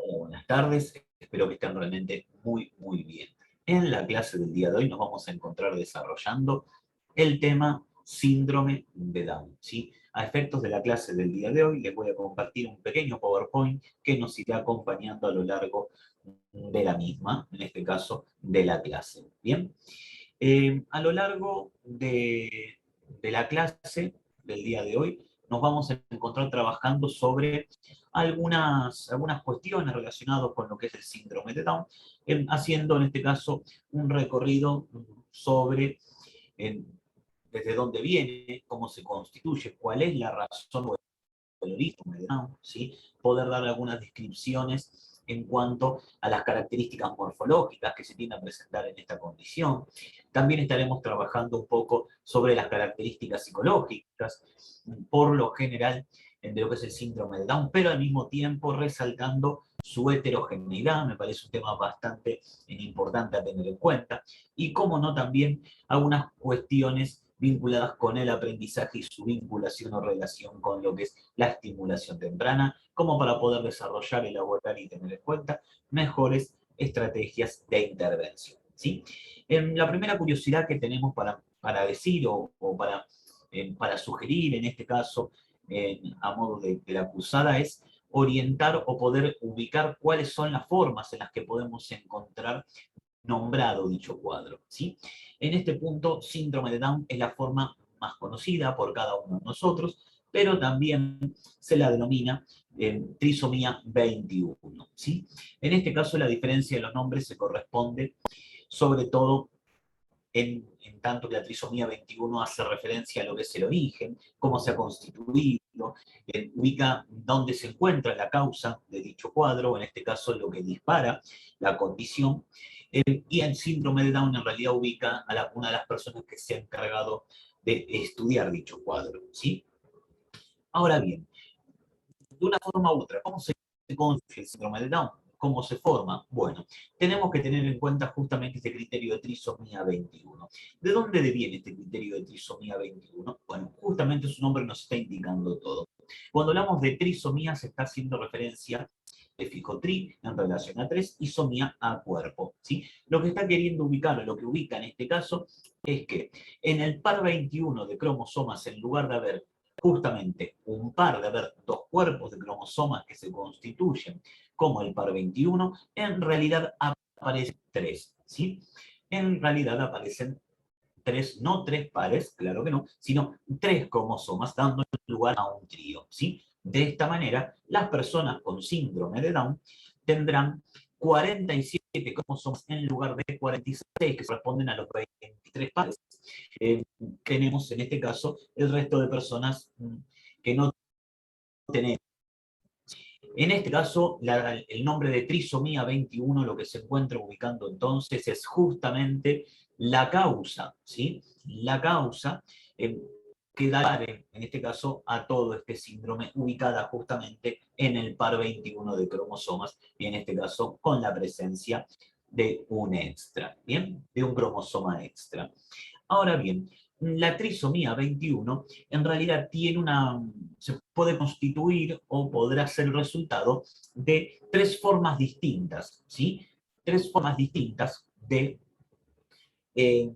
Buenas tardes, espero que estén realmente muy bien. En la clase del día de hoy nos vamos a encontrar desarrollando el tema síndrome de Down, ¿sí? A efectos de la clase del día de hoy les voy a compartir un pequeño PowerPoint que nos irá acompañando a lo largo de la misma, en este caso de la clase. Bien, a lo largo de la clase del día de hoy nos vamos a encontrar trabajando sobre algunas cuestiones relacionadas con lo que es el síndrome de Down, haciendo en este caso un recorrido sobre eh, desde dónde viene, cómo se constituye, cuál es la razón o el origen de Down, ¿sí? Poder dar algunas descripciones en cuanto a las características morfológicas que se tienden a presentar en esta condición. También estaremos trabajando un poco sobre las características psicológicas, por lo general, de lo que es el síndrome de Down, pero al mismo tiempo resaltando su heterogeneidad, me parece un tema bastante importante a tener en cuenta, y como no también algunas cuestiones vinculadas con el aprendizaje y su vinculación o relación con lo que es la estimulación temprana, como para poder desarrollar, elaborar y tener en cuenta mejores estrategias de intervención, ¿sí? La primera curiosidad que tenemos para decir o para sugerir en este caso, a modo de la cruzada, es orientar o poder ubicar cuáles son las formas en las que podemos encontrar nombrado dicho cuadro, ¿sí? En este punto, síndrome de Down es la forma más conocida por cada uno de nosotros, pero también se la denomina trisomía 21, ¿sí? En este caso, la diferencia de los nombres se corresponde sobre todo en tanto que la trisomía 21 hace referencia a lo que es el origen, cómo se ha constituido, ubica dónde se encuentra la causa de dicho cuadro, en este caso lo que dispara la condición, y el síndrome de Down en realidad ubica a una de las personas que se ha encargado de estudiar dicho cuadro, ¿sí? Ahora bien, de una forma u otra, ¿cómo se constituye el síndrome de Down? ¿Cómo se forma? Bueno, tenemos que tener en cuenta justamente este criterio de trisomía 21. ¿De dónde deviene este criterio de trisomía 21? Bueno, justamente su nombre nos está indicando todo. Cuando hablamos de trisomía se está haciendo referencia de fijo tri en relación a 3 y somía a cuerpo, ¿sí? Lo que está queriendo ubicar, o lo que ubica en este caso, es que en el par 21 de cromosomas, en lugar de haber justamente un par, de haber dos cuerpos de cromosomas que se constituyen como el par 21, en realidad aparecen tres, ¿sí? En realidad aparecen tres, no tres pares, claro que no, sino tres cromosomas dando lugar a un trío, ¿sí? De esta manera, las personas con síndrome de Down tendrán 47 cromosomas en lugar de 46, que corresponden a los 23 pares. Tenemos en este caso el resto de personas que no tenemos. En este caso, el nombre de trisomía 21 lo que se encuentra ubicando entonces es justamente la causa, ¿sí? La causa eh, que da en este caso a todo este síndrome ubicada justamente en el par 21 de cromosomas y en este caso con la presencia de un extra, ¿bien? De un cromosoma extra. Ahora bien, la trisomía 21 en realidad se puede constituir o podrá ser el resultado de tres formas distintas, ¿sí? Tres formas distintas eh,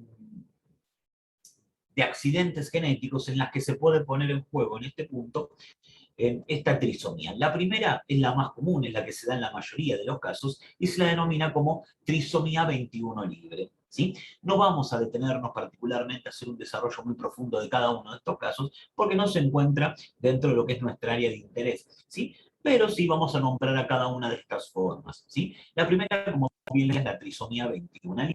de accidentes genéticos en las que se puede poner en juego en este punto esta trisomía. La primera es la más común, es la que se da en la mayoría de los casos y se la denomina como trisomía 21 libre, ¿sí? No vamos a detenernos particularmente a hacer un desarrollo muy profundo de cada uno de estos casos porque no se encuentra dentro de lo que es nuestra área de interés, ¿sí? Pero sí vamos a nombrar a cada una de estas formas, ¿sí? La primera, como bien es la trisomía 21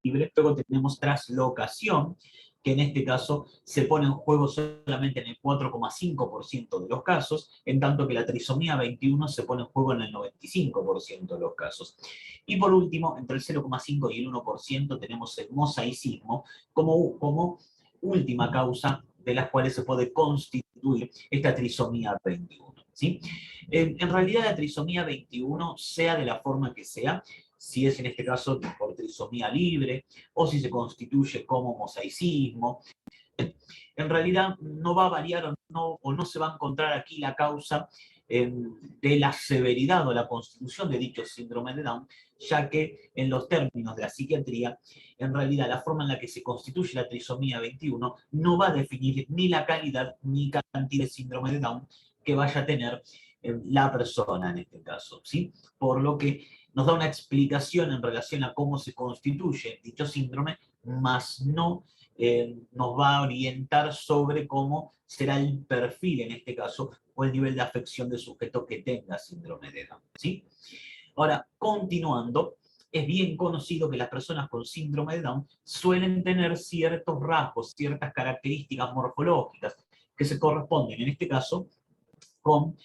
libre, luego tenemos traslocación, que en este caso se pone en juego solamente en el 4,5% de los casos, en tanto que la trisomía 21 se pone en juego en el 95% de los casos. Y por último, entre el 0,5 y el 1% tenemos el mosaicismo como última causa de las cuales se puede constituir esta trisomía 21. ¿Sí? En realidad la trisomía 21, sea de la forma que sea, si es en este caso por trisomía libre o si se constituye como mosaicismo, en realidad no va a variar o no se va a encontrar aquí la causa de la severidad o la constitución de dicho síndrome de Down, ya que en los términos de la psiquiatría, en realidad la forma en la que se constituye la trisomía 21 no va a definir ni la calidad ni cantidad de síndrome de Down que vaya a tener la persona en este caso, ¿sí? Por lo que nos da una explicación en relación a cómo se constituye dicho síndrome, más no nos va a orientar sobre cómo será el perfil en este caso o el nivel de afección del sujeto que tenga síndrome de Down, ¿sí? Ahora, continuando, es bien conocido que las personas con síndrome de Down suelen tener ciertos rasgos, ciertas características morfológicas que se corresponden, en este caso, con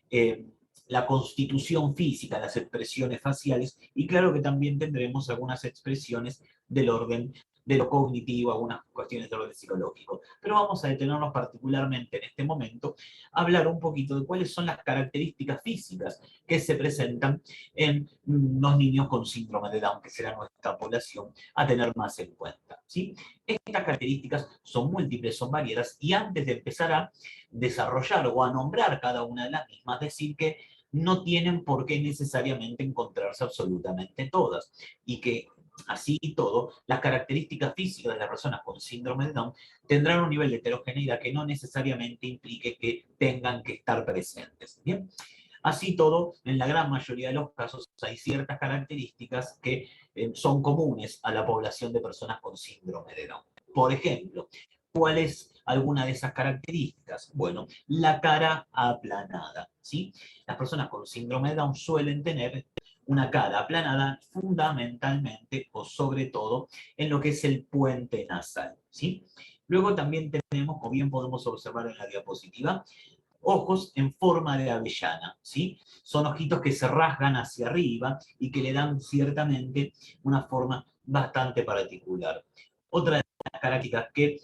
eh, la constitución física, las expresiones faciales, y claro que también tendremos algunas expresiones del orden de lo cognitivo, algunas cuestiones de orden psicológico. Pero vamos a detenernos particularmente en este momento a hablar un poquito de cuáles son las características físicas que se presentan en los niños con síndrome de Down, que será nuestra población a tener más en cuenta, ¿sí? Estas características son múltiples, son variadas, y antes de empezar a desarrollar o a nombrar cada una de las mismas, decir que no tienen por qué necesariamente encontrarse absolutamente todas, y que así y todo, las características físicas de las personas con síndrome de Down tendrán un nivel de heterogeneidad que no necesariamente implique que tengan que estar presentes. ¿Bien? Así todo, en la gran mayoría de los casos hay ciertas características que son comunes a la población de personas con síndrome de Down. Por ejemplo, ¿cuál es alguna de esas características? Bueno, la cara aplanada, ¿sí? Las personas con síndrome de Down suelen tener una cara aplanada fundamentalmente o sobre todo en lo que es el puente nasal, ¿sí? Luego también tenemos, como bien podemos observar en la diapositiva, ojos en forma de avellana, ¿sí? Son ojitos que se rasgan hacia arriba y que le dan ciertamente una forma bastante particular. Otra de las características que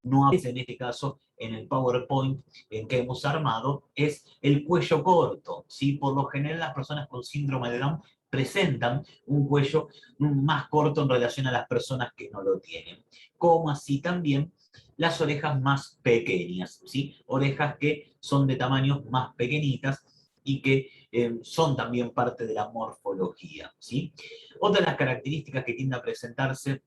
no aparece en este caso en el PowerPoint en que hemos armado es el cuello corto, ¿sí? Por lo general las personas con síndrome de Down presentan un cuello más corto en relación a las personas que no lo tienen, como así también las orejas más pequeñas, ¿sí? Orejas que son de tamaños más pequeñitas y que son también parte de la morfología, ¿sí? Otra de las características que tiende a presentarse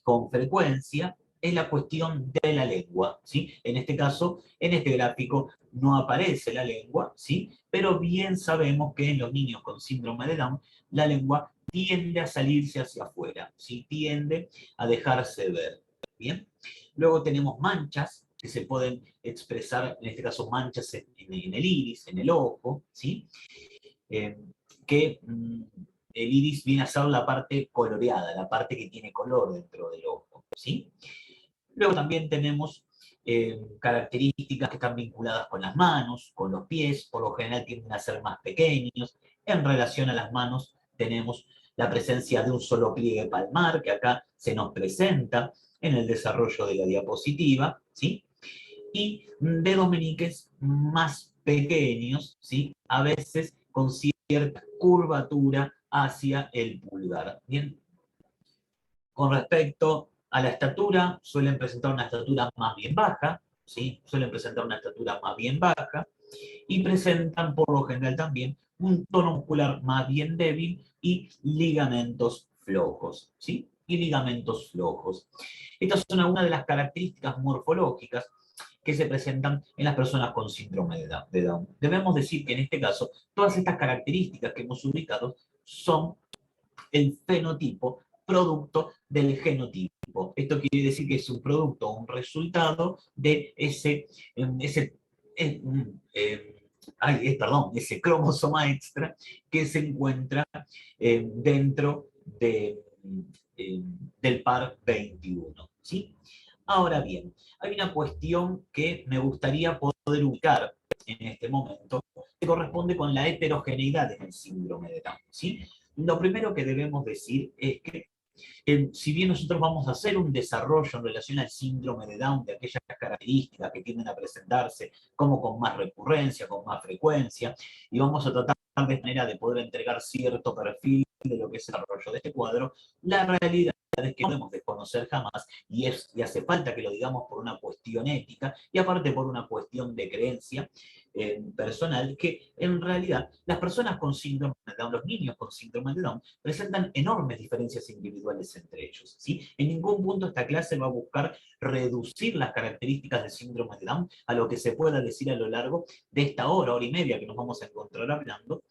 con frecuencia es la cuestión de la lengua, ¿sí? En este caso, en este gráfico no aparece la lengua, ¿sí? Pero bien sabemos que en los niños con síndrome de Down, la lengua tiende a salirse hacia afuera, ¿sí? Tiende a dejarse ver, ¿bien? Luego tenemos manchas que se pueden expresar, en este caso manchas en el iris, en el ojo, ¿sí? Eh, que el iris viene a ser la parte coloreada, la parte que tiene color dentro del ojo, ¿sí? Luego también tenemos características que están vinculadas con las manos, con los pies, por lo general tienden a ser más pequeños. En relación a las manos tenemos la presencia de un solo pliegue palmar, que acá se nos presenta en el desarrollo de la diapositiva, ¿sí? Y dedos meñiques más pequeños, ¿sí? A veces con cierta curvatura hacia el pulgar. Bien, con respecto a la estatura, suelen presentar una estatura más bien baja, ¿sí? Suelen presentar una estatura más bien baja y presentan por lo general también un tono muscular más bien débil y ligamentos flojos, ¿sí? Y ligamentos flojos. Estas son algunas de las características morfológicas que se presentan en las personas con síndrome de Down. Debemos decir que en este caso, todas estas características que hemos ubicado son el fenotipo producto del genotipo. Esto quiere decir que es un producto o un resultado de ese cromosoma extra que se encuentra dentro eh, del par 21. ¿Sí? Ahora bien, hay una cuestión que me gustaría poder ubicar en este momento, que corresponde con la heterogeneidad en el síndrome de Down. ¿Sí? Lo primero que debemos decir es que si bien nosotros vamos a hacer un desarrollo en relación al síndrome de Down, de aquellas características que tienden a presentarse como con más recurrencia, con más frecuencia, y vamos a tratar de manera de poder entregar cierto perfil de lo que es el desarrollo de este cuadro, la realidad es que no podemos desconocer jamás, y hace falta que lo digamos por una cuestión ética, y aparte por una cuestión de creencia personal, que en realidad las personas con síndrome de Down, los niños con síndrome de Down, presentan enormes diferencias individuales entre ellos, ¿sí? En ningún punto esta clase va a buscar reducir las características del síndrome de Down a lo que se pueda decir a lo largo de esta hora y media que nos vamos a encontrar hablando,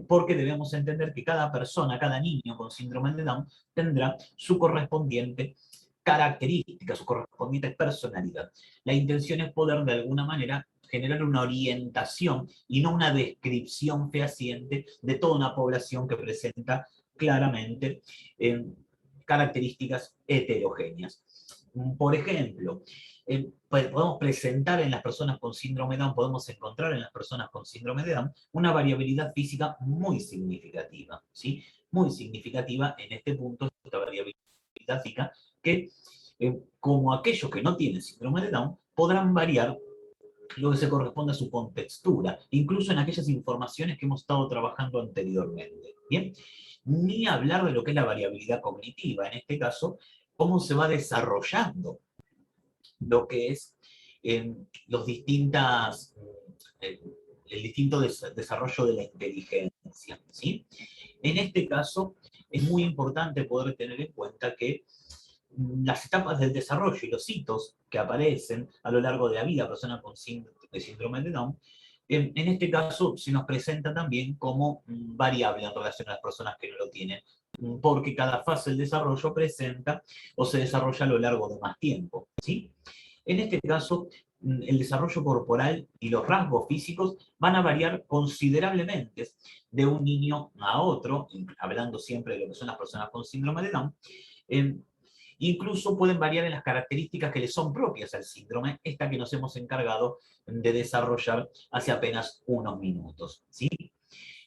porque debemos entender que cada persona, cada niño con síndrome de Down tendrá su correspondiente característica, su correspondiente personalidad. La intención es poder de alguna manera generar una orientación y no una descripción fehaciente de toda una población que presenta claramente características heterogéneas. Por ejemplo, podemos presentar en las personas con síndrome de Down, podemos encontrar en las personas con síndrome de Down una variabilidad física muy significativa, ¿sí? Muy significativa en este punto, esta variabilidad física, que como aquellos que no tienen síndrome de Down, podrán variar lo que se corresponde a su contextura, incluso en aquellas informaciones que hemos estado trabajando anteriormente. ¿Bien? Ni hablar de lo que es la variabilidad cognitiva, en este caso, cómo se va desarrollando lo que es los distintas, el distinto desarrollo de la inteligencia, ¿sí? En este caso, es muy importante poder tener en cuenta que las etapas del desarrollo y los hitos que aparecen a lo largo de la vida, personas con síndrome de Down, en este caso se nos presenta también como variable en relación a las personas que no lo tienen, porque cada fase del desarrollo presenta o se desarrolla a lo largo de más tiempo, ¿sí? En este caso, el desarrollo corporal y los rasgos físicos van a variar considerablemente de un niño a otro, hablando siempre de lo que son las personas con síndrome de Down. Incluso pueden variar en las características que les son propias al síndrome, esta que nos hemos encargado de desarrollar hace apenas unos minutos, ¿sí?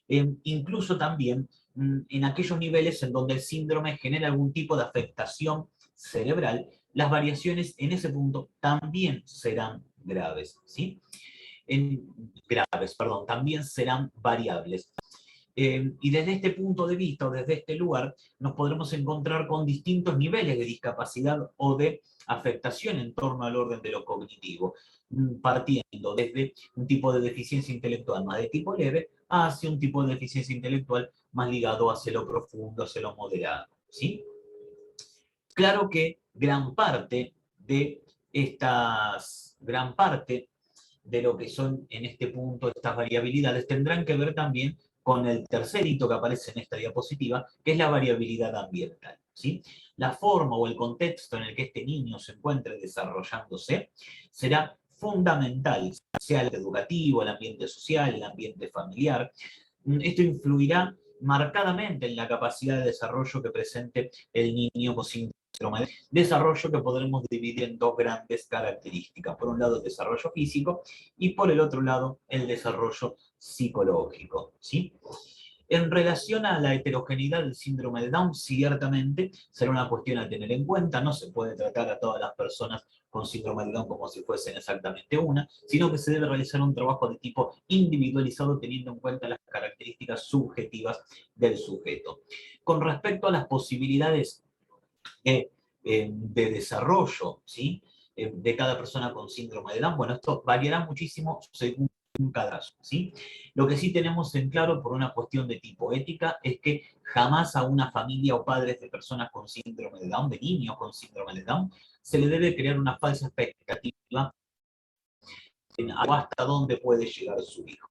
Incluso también en aquellos niveles en donde el síndrome genera algún tipo de afectación cerebral, las variaciones en ese punto también serán graves, ¿sí? También serán variables. Y desde este punto de vista o desde este lugar nos podremos encontrar con distintos niveles de discapacidad o de afectación en torno al orden de lo cognitivo, partiendo desde un tipo de deficiencia intelectual más de tipo leve hacia un tipo de deficiencia intelectual más ligado hacia lo profundo, hacia lo moderado, ¿sí? Claro que gran parte de lo que son en este punto estas variabilidades tendrán que ver también con el tercer hito que aparece en esta diapositiva, que es la variabilidad ambiental, ¿sí? La forma o el contexto en el que este niño se encuentre desarrollándose será fundamental, sea el educativo, el ambiente social, el ambiente familiar. Esto influirá marcadamente en la capacidad de desarrollo que presente el niño con síndrome de desarrollo, que podremos dividir en dos grandes características. Por un lado, el desarrollo físico y por el otro lado, el desarrollo psicológico, ¿sí? En relación a la heterogeneidad del síndrome de Down, ciertamente será una cuestión a tener en cuenta. No se puede tratar a todas las personas con síndrome de Down como si fuesen exactamente una, sino que se debe realizar un trabajo de tipo individualizado teniendo en cuenta las características subjetivas del sujeto. Con respecto a las posibilidades de desarrollo, ¿sí? De cada persona con síndrome de Down, bueno, esto variará muchísimo según cada caso, ¿sí? Lo que sí tenemos en claro por una cuestión de tipo ética es que jamás a una familia o padres de personas con síndrome de Down, de niños con síndrome de Down, se le debe crear una falsa expectativa en hasta dónde puede llegar su hijo.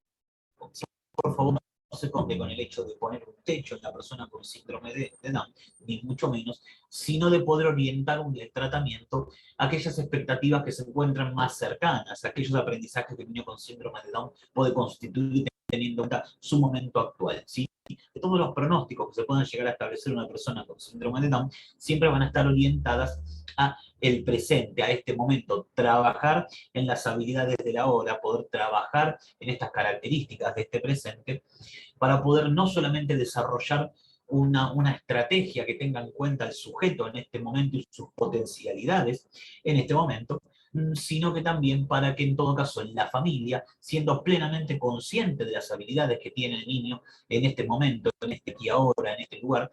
¿Sí? Por favor, no se conte con el hecho de poner un techo en la persona con síndrome de Down, ni mucho menos, sino de poder orientar un tratamiento a aquellas expectativas que se encuentran más cercanas, a aquellos aprendizajes que el niño con síndrome de Down puede constituir teniendo en cuenta su momento actual, ¿sí? De todos los pronósticos que se puedan llegar a establecer una persona con síndrome de Down siempre van a estar orientadas a el presente, a este momento, trabajar en las habilidades de la hora, poder trabajar en estas características de este presente, para poder no solamente desarrollar una estrategia que tenga en cuenta el sujeto en este momento y sus potencialidades en este momento, sino que también para que en todo caso en la familia, siendo plenamente consciente de las habilidades que tiene el niño en este momento, en este aquí ahora, en este lugar,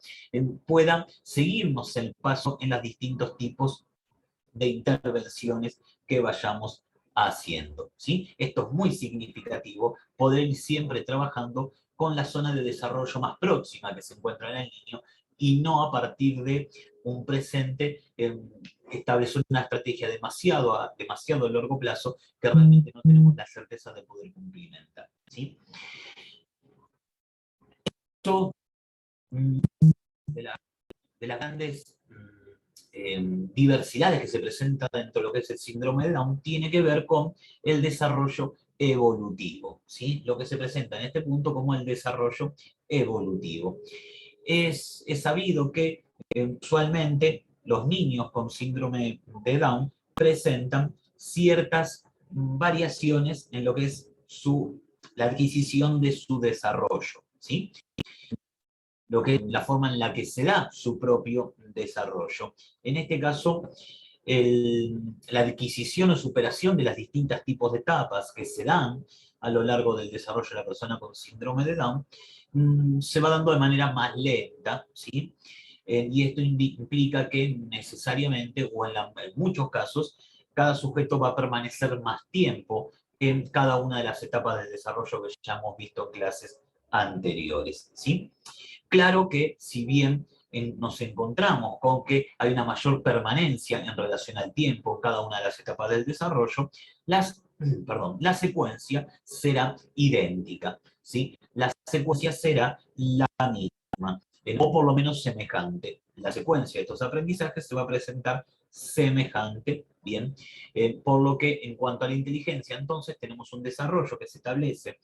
pueda seguirnos el paso en los distintos tipos de intervenciones que vayamos haciendo, ¿sí? Esto es muy significativo, poder ir siempre trabajando con la zona de desarrollo más próxima que se encuentra en el niño y no a partir de un presente establecer una estrategia demasiado a largo plazo que realmente no tenemos la certeza de poder cumplimentar, ¿sí? Esto de, la, de las grandes diversidades que se presentan dentro de lo que es el síndrome de Down tiene que ver con el desarrollo evolutivo, ¿sí? Lo que se presenta en este punto como el desarrollo evolutivo. Es sabido que usualmente los niños con síndrome de Down presentan ciertas variaciones en lo que es la adquisición de su desarrollo, ¿sí? Lo que es la forma en la que se da su propio desarrollo. En este caso, la adquisición o superación de las distintas tipos de etapas que se dan a lo largo del desarrollo de la persona con síndrome de Down se va dando de manera más lenta, ¿sí? Y esto implica que necesariamente, o en muchos casos, cada sujeto va a permanecer más tiempo en cada una de las etapas del desarrollo que ya hemos visto en clases anteriores, ¿sí? Claro que si bien nos encontramos con que hay una mayor permanencia en relación al tiempo en cada una de las etapas del desarrollo, la secuencia será idéntica, ¿sí? La secuencia será la misma, o por lo menos semejante. La secuencia de estos aprendizajes se va a presentar semejante, ¿bien? Por lo que en cuanto a la inteligencia, entonces tenemos un desarrollo que se establece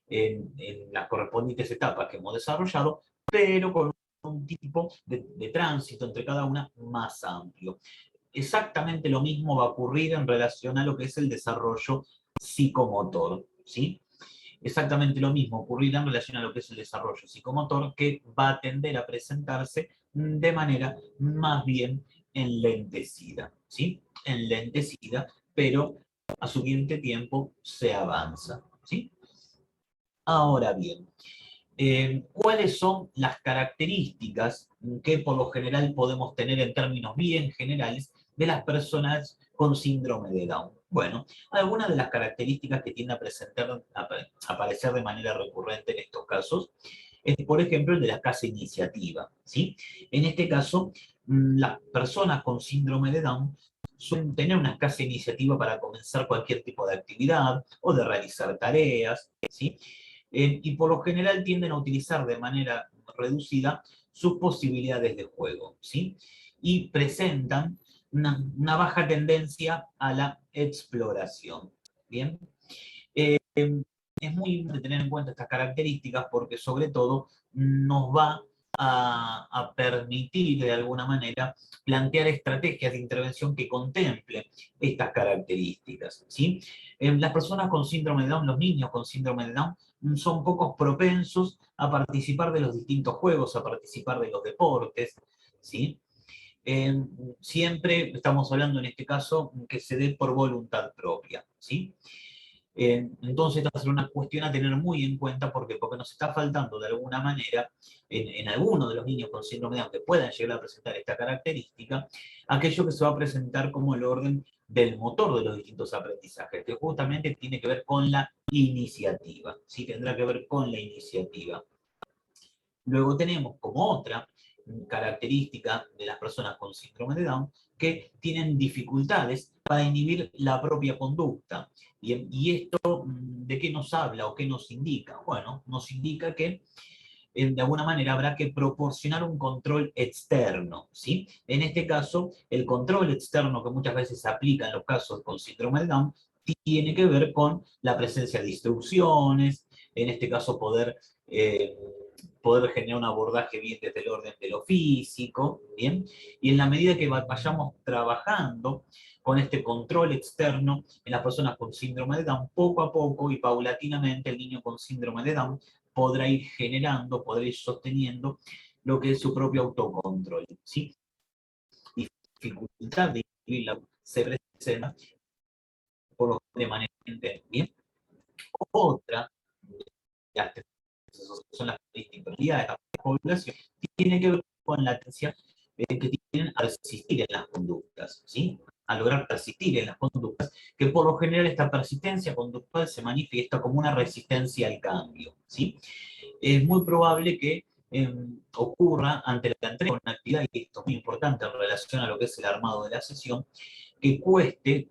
en las correspondientes etapas que hemos desarrollado, pero con un tipo de tránsito entre cada una más amplio. Exactamente lo mismo va a ocurrir en relación a lo que es el desarrollo psicomotor, ¿sí? Exactamente lo mismo ocurrirá en relación a lo que es el desarrollo psicomotor, que va a tender a presentarse de manera más bien enlentecida, ¿sí? Enlentecida, pero a su siguiente tiempo se avanza, ¿sí? Ahora bien, ¿cuáles son las características que por lo general podemos tener en términos bien generales de las personas con síndrome de Down? Bueno, algunas de las características que tienden a aparecer de manera recurrente en estos casos es, por ejemplo, el de la escasa iniciativa, ¿sí? En este caso, las personas con síndrome de Down suelen tener una escasa iniciativa para comenzar cualquier tipo de actividad o de realizar tareas, ¿sí? Y por lo general tienden a utilizar de manera reducida sus posibilidades de juego, ¿sí? Y presentan una baja tendencia a la exploración, ¿bien? Es muy importante tener en cuenta estas características porque sobre todo nos va a permitir de alguna manera plantear estrategias de intervención que contemplen estas características, ¿sí? Las personas con síndrome de Down, los niños con síndrome de Down, son pocos propensos a participar de los distintos juegos, a participar de los deportes, ¿sí? Siempre estamos hablando en este caso que se dé por voluntad propia, ¿sí? Entonces, esta va a ser una cuestión a tener muy en cuenta porque nos está faltando de alguna manera en algunos de los niños con síndrome de Down que puedan llegar a presentar esta característica, aquello que se va a presentar como el orden del motor de los distintos aprendizajes, que justamente tiene que ver con la iniciativa, ¿sí? Tendrá que ver con la iniciativa. Luego tenemos como otra característica de las personas con síndrome de Down que tienen dificultades para inhibir la propia conducta. Bien, ¿y esto de qué nos habla o qué nos indica? Bueno, nos indica que de alguna manera habrá que proporcionar un control externo, ¿sí? En este caso, el control externo que muchas veces se aplica en los casos con síndrome de Down tiene que ver con la presencia de instrucciones, en este caso poder generar un abordaje bien desde el orden de lo físico, ¿bien? Y en la medida que vayamos trabajando con este control externo en las personas con síndrome de Down, poco a poco y paulatinamente el niño con síndrome de Down podrá ir generando, podrá ir sosteniendo lo que es su propio autocontrol, ¿sí? Dificultad de se presenta por lo de manera bien. Otra, son las características de la población, tiene que ver con la tendencia que tienen a persistir en las conductas, ¿sí? A lograr persistir en las conductas, que por lo general esta persistencia conductual se manifiesta como una resistencia al cambio, ¿sí? Es muy probable que ocurra ante la entrega de una actividad, y esto es muy importante en relación a lo que es el armado de la sesión, que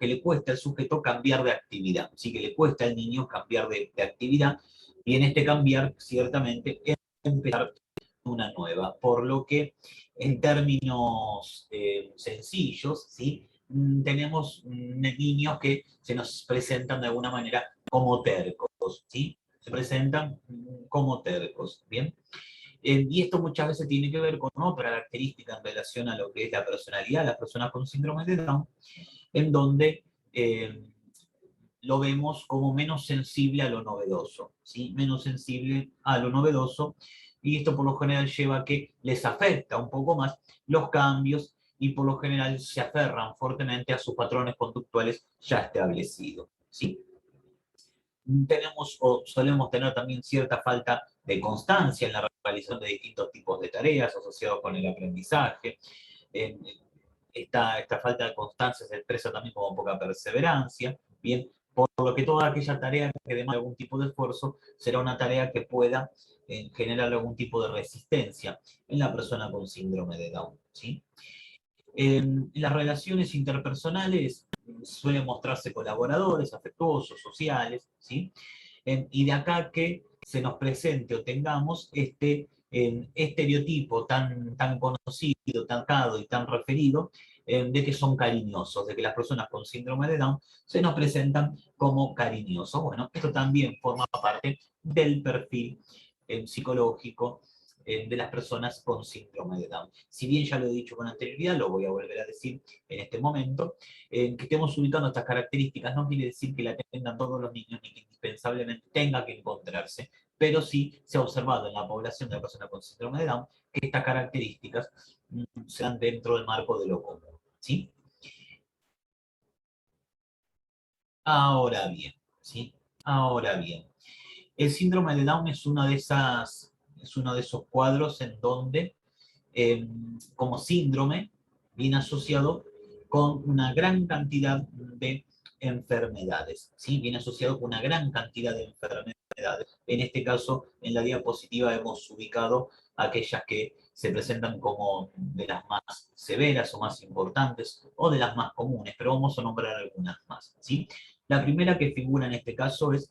le cueste al sujeto cambiar de actividad, ¿sí? Que le cuesta al niño cambiar de actividad, y en este cambiar, ciertamente, es empezar una nueva, por lo que en términos sencillos, ¿sí? Tenemos niños que se nos presentan de alguna manera como tercos, ¿sí? Se presentan como tercos, ¿bien? Y esto muchas veces tiene que ver con otra característica en relación a lo que es la personalidad, las personas con síndrome de Down, en donde lo vemos como menos sensible a lo novedoso, ¿sí? Menos sensible a lo novedoso, y esto por lo general lleva a que les afecta un poco más los cambios y por lo general se aferran fuertemente a sus patrones conductuales ya establecidos, ¿sí? Tenemos o solemos tener también cierta falta de constancia en la realización de distintos tipos de tareas asociados con el aprendizaje. Esta falta de constancia se expresa también como poca perseverancia, bien, por lo que toda aquella tarea que demande algún tipo de esfuerzo será una tarea que pueda generar algún tipo de resistencia en la persona con síndrome de Down, ¿sí? En las relaciones interpersonales suelen mostrarse colaboradores, afectuosos, sociales, ¿sí? Y de acá que se nos presente o tengamos este estereotipo tan conocido, tan dado y tan referido, de que son cariñosos, de que las personas con síndrome de Down se nos presentan como cariñosos. Bueno, esto también forma parte del perfil psicológico de las personas con síndrome de Down. Si bien ya lo he dicho con anterioridad, lo voy a volver a decir en este momento, que estemos ubicando estas características no quiere decir que la tengan todos los niños ni que indispensablemente tenga que encontrarse, pero sí se ha observado en la población de la persona con síndrome de Down que estas características se dan dentro del marco de lo común, ¿sí? Ahora bien, ¿sí? Ahora bien, el síndrome de Down es uno de esos cuadros en donde como síndrome viene asociado con una gran cantidad de enfermedades, ¿sí? Viene asociado con una gran cantidad de enfermedades. En este caso, en la diapositiva hemos ubicado aquellas que se presentan como de las más severas o más importantes o de las más comunes, pero vamos a nombrar algunas más, ¿sí? La primera que figura en este caso es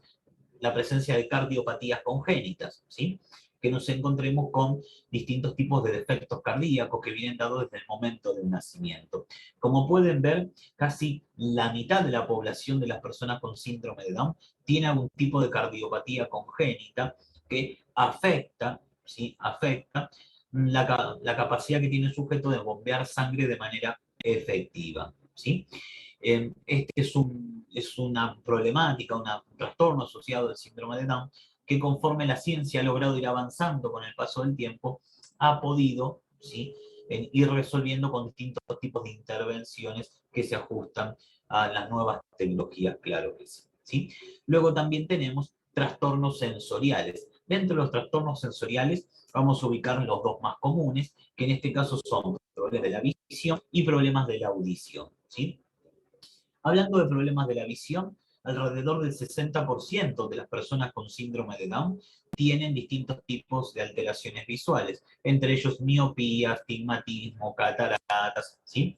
la presencia de cardiopatías congénitas, ¿sí? Que nos encontremos con distintos tipos de defectos cardíacos que vienen dados desde el momento del nacimiento. Como pueden ver, casi la mitad de la población de las personas con síndrome de Down tiene algún tipo de cardiopatía congénita que afecta, ¿sí? Afecta la capacidad que tiene el sujeto de bombear sangre de manera efectiva, ¿sí? Este es una problemática, un trastorno asociado al síndrome de Down, que conforme la ciencia ha logrado ir avanzando con el paso del tiempo, ha podido, ¿sí? Ir resolviendo con distintos tipos de intervenciones que se ajustan a las nuevas tecnologías, claro que sí, ¿sí? Luego también tenemos trastornos sensoriales. Dentro de los trastornos sensoriales vamos a ubicar los dos más comunes, que en este caso son problemas de la visión y problemas de la audición, ¿sí? Hablando de problemas de la visión, alrededor del 60% de las personas con síndrome de Down tienen distintos tipos de alteraciones visuales, entre ellos miopía, astigmatismo, cataratas, ¿sí?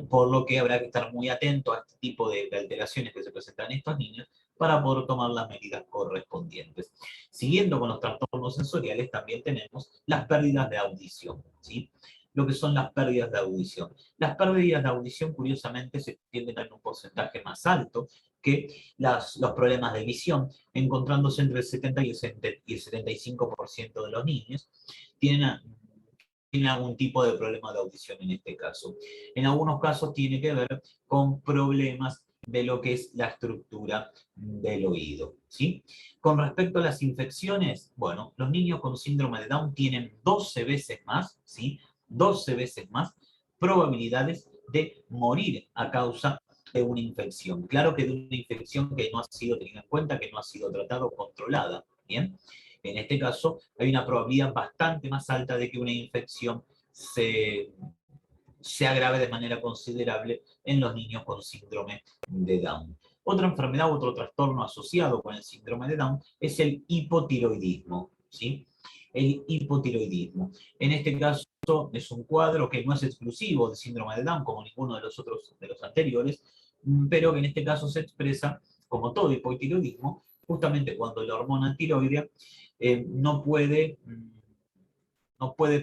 Por lo que habrá que estar muy atento a este tipo de alteraciones que se presentan en estos niños para poder tomar las medidas correspondientes. Siguiendo con los trastornos sensoriales, también tenemos las pérdidas de audición, ¿sí? Lo que son las pérdidas de audición. Las pérdidas de audición, curiosamente, se tienden a un porcentaje más alto que los problemas de visión, encontrándose entre el 70 y el 75% de los niños tienen algún tipo de problema de audición en este caso. En algunos casos tiene que ver con problemas de lo que es la estructura del oído, ¿sí? Con respecto a las infecciones, bueno, los niños con síndrome de Down tienen 12 veces más, ¿sí? 12 veces más probabilidades de morir a causa de una infección. Claro que de una infección que no ha sido tenida en cuenta, que no ha sido tratada o controlada. Bien, en este caso hay una probabilidad bastante más alta de que una infección se agrave de manera considerable en los niños con síndrome de Down. Otra enfermedad, otro trastorno asociado con el síndrome de Down es el hipotiroidismo, ¿sí? El hipotiroidismo. En este caso es un cuadro que no es exclusivo del síndrome de Down, como ninguno de los otros de los anteriores, pero que en este caso se expresa, como todo hipotiroidismo, justamente cuando la hormona tiroidea no puede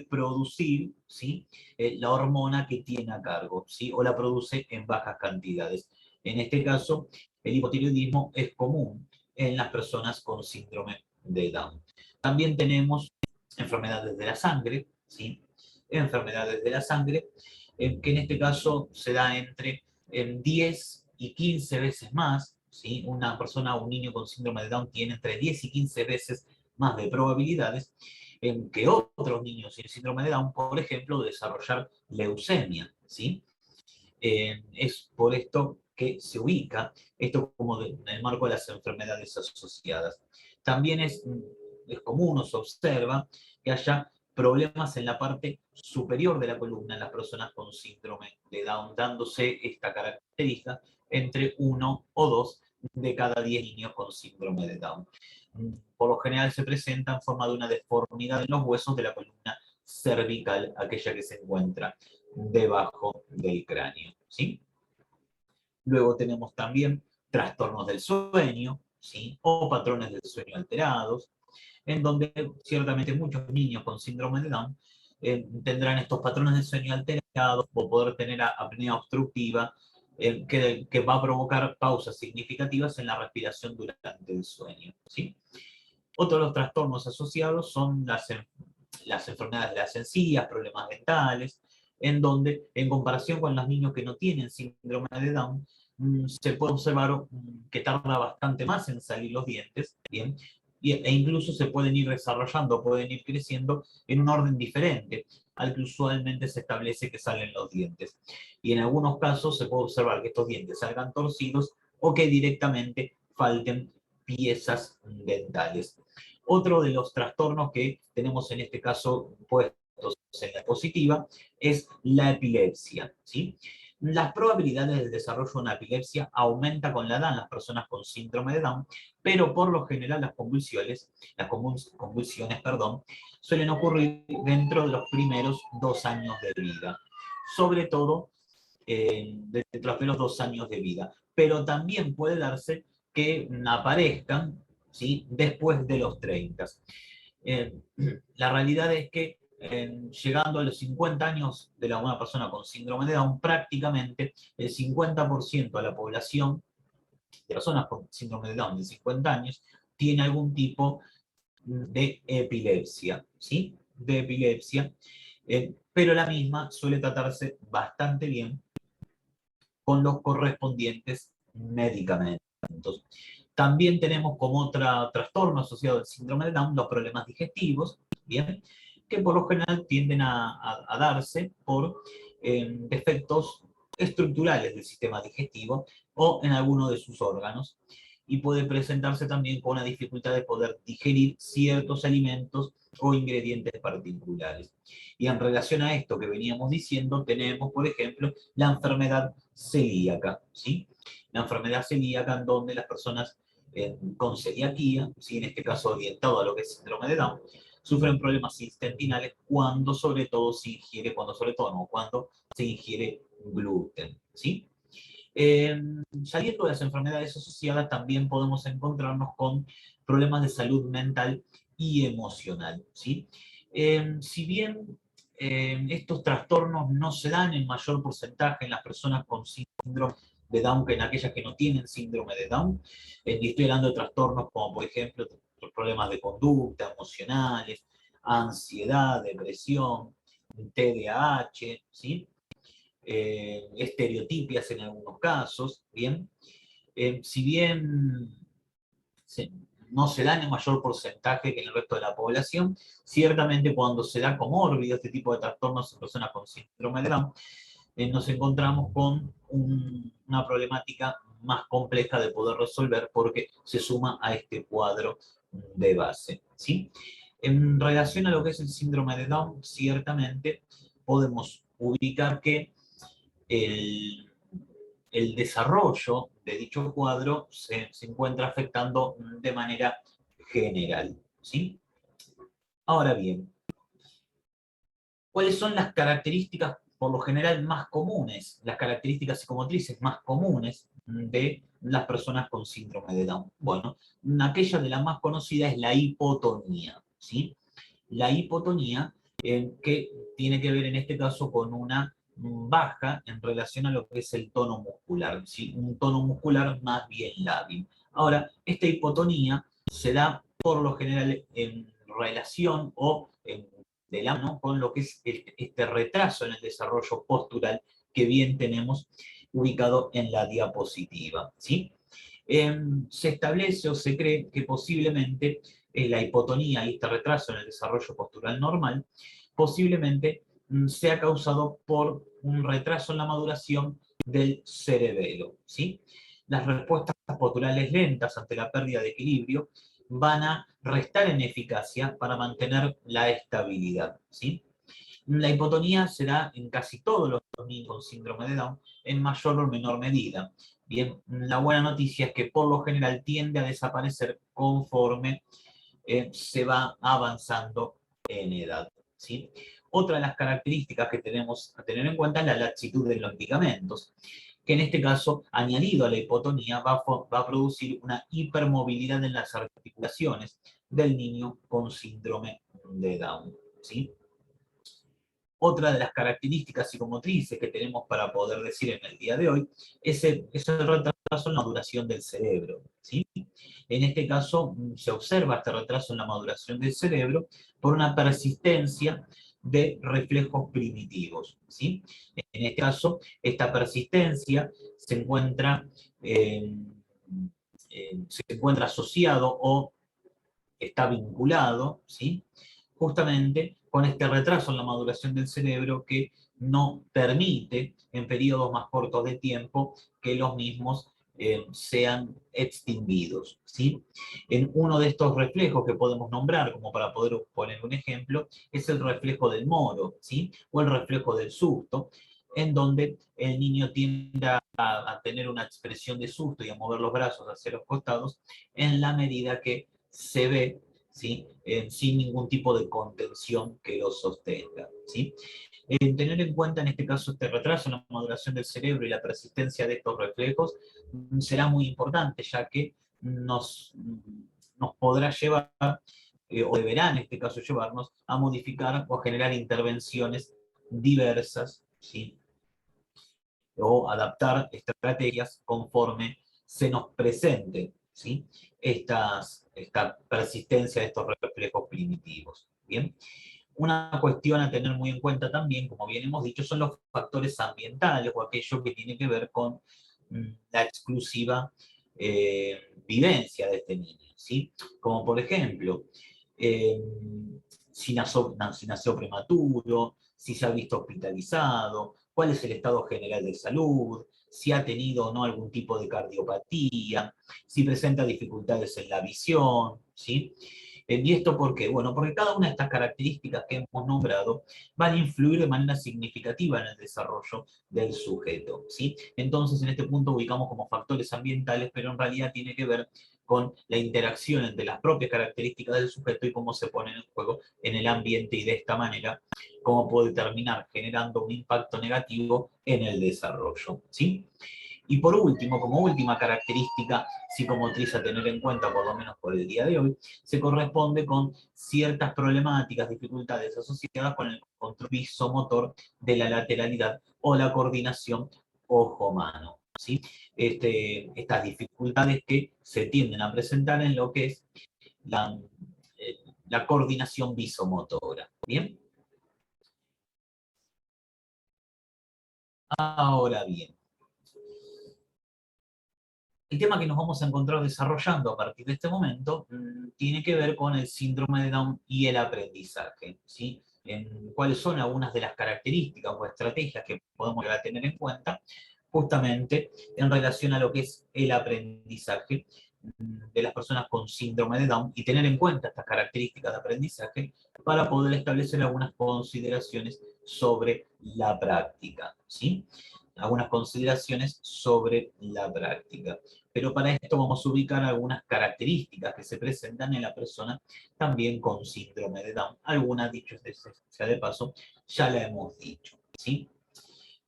producir, ¿sí? La hormona que tiene a cargo, ¿sí? O la produce en bajas cantidades. En este caso, el hipotiroidismo es común en las personas con síndrome de Down. También tenemos enfermedades de la sangre, ¿sí? Enfermedades de la sangre, que en este caso se da entre 10 y 15 veces más, ¿sí? Una persona, un niño con síndrome de Down tiene entre 10 y 15 veces más de probabilidades en que otros niños sin síndrome de Down, por ejemplo, desarrollar leucemia, ¿sí? Es por esto que se ubica esto como en el marco de las enfermedades asociadas. También es común o se observa que haya problemas en la parte superior de la columna en las personas con síndrome de Down, dándose esta característica entre 1 o 2 de cada 10 niños con síndrome de Down. Por lo general se presenta en forma de una deformidad en los huesos de la columna cervical, aquella que se encuentra debajo del cráneo, ¿sí? Luego tenemos también trastornos del sueño, ¿sí? O patrones del sueño alterados, en donde ciertamente muchos niños con síndrome de Down tendrán estos patrones de sueño alterados o poder tener apnea obstructiva, que va a provocar pausas significativas en la respiración durante el sueño, ¿sí? Otros de los trastornos asociados son las enfermedades de las encías, problemas dentales, en donde, en comparación con los niños que no tienen síndrome de Down, se puede observar que tarda bastante más en salir los dientes, ¿bien? E incluso se pueden ir desarrollando, pueden ir creciendo en un orden diferente al que usualmente se establece que salen los dientes. Y en algunos casos se puede observar que estos dientes salgan torcidos o que directamente falten piezas dentales. Otro de los trastornos que tenemos en este caso puestos en la positiva es la epilepsia, ¿sí? Las probabilidades del desarrollo de una epilepsia aumenta con la edad en las personas con síndrome de Down, pero por lo general las convulsiones, suelen ocurrir dentro de los primeros 2 años de vida, sobre todo dentro de los primeros 2 años de vida, pero también puede darse que aparezcan, ¿sí? Después de los 30. Eh, la realidad es que llegando a los 50 años de una persona con síndrome de Down, prácticamente el 50% de la población de personas con síndrome de Down de 50 años tiene algún tipo de epilepsia, ¿sí? De epilepsia, pero la misma suele tratarse bastante bien con los correspondientes medicamentos. También tenemos como otro trastorno asociado al síndrome de Down los problemas digestivos, ¿bien? Que por lo general tienden a darse por defectos estructurales del sistema digestivo o en alguno de sus órganos, y puede presentarse también con una dificultad de poder digerir ciertos alimentos o ingredientes particulares. Y en relación a esto que veníamos diciendo, tenemos, por ejemplo, la enfermedad celíaca, ¿sí? La enfermedad celíaca en donde las personas con celiaquía, ¿sí? En este caso orientado a lo que es síndrome de Down, sufren problemas intestinales cuando sobre todo se ingiere, cuando se ingiere gluten, ¿sí? Saliendo de las enfermedades asociadas, también podemos encontrarnos con problemas de salud mental y emocional, ¿sí? Si bien estos trastornos no se dan en mayor porcentaje en las personas con síndrome de Down que en aquellas que no tienen síndrome de Down, y estoy hablando de trastornos como, por ejemplo, problemas de conducta, emocionales, ansiedad, depresión, TDAH, ¿sí? Estereotipias en algunos casos, ¿bien? Si bien no se da en mayor porcentaje que en el resto de la población, ciertamente cuando se da comórbido este tipo de trastornos en personas con síndrome de Down, nos encontramos con una problemática más compleja de poder resolver porque se suma a este cuadro de base, ¿sí? En relación a lo que es el síndrome de Down, ciertamente podemos ubicar que el, el desarrollo de dicho cuadro se encuentra afectando de manera general, ¿sí? Ahora bien, ¿cuáles son las características por lo general más comunes, las características psicomotrices más comunes de las personas con síndrome de Down? Bueno, aquella de la más conocida es la hipotonía, ¿sí? La hipotonía que tiene que ver en este caso con una baja en relación a lo que es el tono muscular, ¿sí? Un tono muscular más bien lábil. Ahora, esta hipotonía se da por lo general en relación o de la mano con lo que es este retraso en el desarrollo postural que bien tenemos ubicado en la diapositiva, ¿sí? Se establece o se cree que posiblemente la hipotonía y este retraso en el desarrollo postural normal posiblemente sea causado por un retraso en la maduración del cerebelo, ¿sí? Las respuestas posturales lentas ante la pérdida de equilibrio van a restar en eficacia para mantener la estabilidad, ¿sí? La hipotonía se da en casi todos los niños con síndrome de Down, en mayor o menor medida. Bien, la buena noticia es que por lo general tiende a desaparecer conforme se va avanzando en edad, ¿sí? Otra de las características que tenemos a tener en cuenta es la laxitud de los ligamentos, que en este caso, añadido a la hipotonía, va a producir una hipermovilidad en las articulaciones del niño con síndrome de Down, ¿sí? Otra de las características psicomotrices que tenemos para poder decir en el día de hoy es el retraso en la maduración del cerebro, ¿sí? En este caso se observa este retraso en la maduración del cerebro por una persistencia de reflejos primitivos, ¿sí? En este caso, esta persistencia eh, se encuentra asociado o está vinculado, ¿sí? Justamente con este retraso en la maduración del cerebro que no permite en periodos más cortos de tiempo que los mismos sean extinguidos, ¿sí? En uno de estos reflejos que podemos nombrar, como para poder poner un ejemplo, es el reflejo del moro, ¿sí? O el reflejo del susto, en donde el niño tiende a tener una expresión de susto y a mover los brazos hacia los costados en la medida que se ve, ¿sí? Sin ningún tipo de contención que lo sostenga, ¿sí? Tener en cuenta en este caso este retraso en la maduración del cerebro y la persistencia de estos reflejos será muy importante, ya que nos podrá llevar, o deberá en este caso llevarnos, a modificar o a generar intervenciones diversas, ¿sí? O adaptar estrategias conforme se nos presenten, ¿sí? Esta persistencia de estos reflejos primitivos. ¿Bien? Una cuestión a tener muy en cuenta también, como bien hemos dicho, son los factores ambientales o aquello que tiene que ver con la exclusiva vivencia de este niño, ¿sí? Como por ejemplo, eh, si nació prematuro, si se ha visto hospitalizado, cuál es el estado general de salud, si ha tenido o no algún tipo de cardiopatía, si presenta dificultades en la visión, ¿sí? ¿Y esto por qué? Bueno, porque cada una de estas características que hemos nombrado van a influir de manera significativa en el desarrollo del sujeto, ¿sí? Entonces, en este punto ubicamos como factores ambientales, pero en realidad tiene que ver con la interacción entre las propias características del sujeto y cómo se ponen en juego en el ambiente y de esta manera cómo puede terminar generando un impacto negativo en el desarrollo, ¿sí? Y por último, como última característica psicomotriz a tener en cuenta, por lo menos por el día de hoy, se corresponde con ciertas problemáticas, dificultades asociadas con el control visomotor de la lateralidad o la coordinación ojo-mano, ¿sí? Estas dificultades que se tienden a presentar en lo que es la, eh, la coordinación visomotora. ¿Bien? Ahora bien, el tema que nos vamos a encontrar desarrollando a partir de este momento tiene que ver con el síndrome de Down y el aprendizaje, ¿sí? en cuáles son algunas de las características o estrategias que podemos llegar a tener en cuenta, justamente en relación a lo que es el aprendizaje de las personas con síndrome de Down y tener en cuenta estas características de aprendizaje para poder establecer algunas consideraciones sobre la práctica, ¿sí? Algunas consideraciones sobre la práctica. Pero para esto vamos a ubicar algunas características que se presentan en la persona también con síndrome de Down. Algunas, dicho sea de paso, ya la hemos dicho, ¿sí?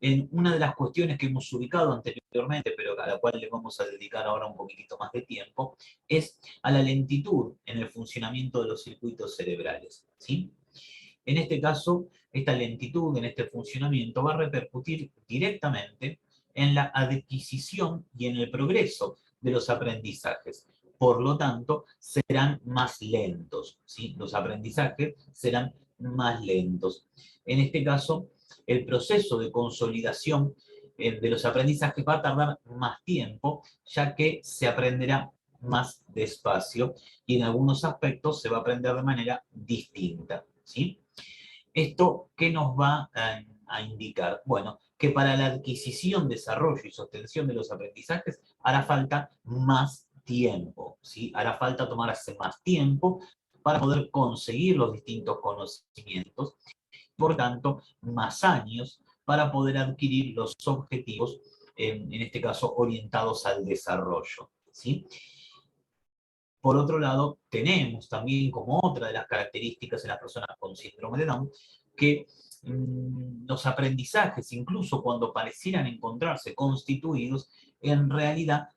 En una de las cuestiones que hemos ubicado anteriormente, pero a la cual le vamos a dedicar ahora un poquitito más de tiempo, es a la lentitud en el funcionamiento de los circuitos cerebrales, ¿sí? En este caso, esta lentitud en este funcionamiento va a repercutir directamente en la adquisición y en el progreso de los aprendizajes. Por lo tanto, serán más lentos, ¿sí? Los aprendizajes serán más lentos. En este caso, el proceso de consolidación de los aprendizajes va a tardar más tiempo, ya que se aprenderá más despacio y en algunos aspectos se va a aprender de manera distinta, ¿sí? ¿Esto qué nos va a indicar? Bueno, que para la adquisición, desarrollo y sostención de los aprendizajes hará falta más tiempo, ¿sí? Hará falta tomarse más tiempo para poder conseguir los distintos conocimientos, por tanto, más años para poder adquirir los objetivos, en este caso, orientados al desarrollo, ¿sí? Por otro lado, tenemos también como otra de las características en las personas con síndrome de Down que los aprendizajes, incluso cuando parecieran encontrarse constituidos, en realidad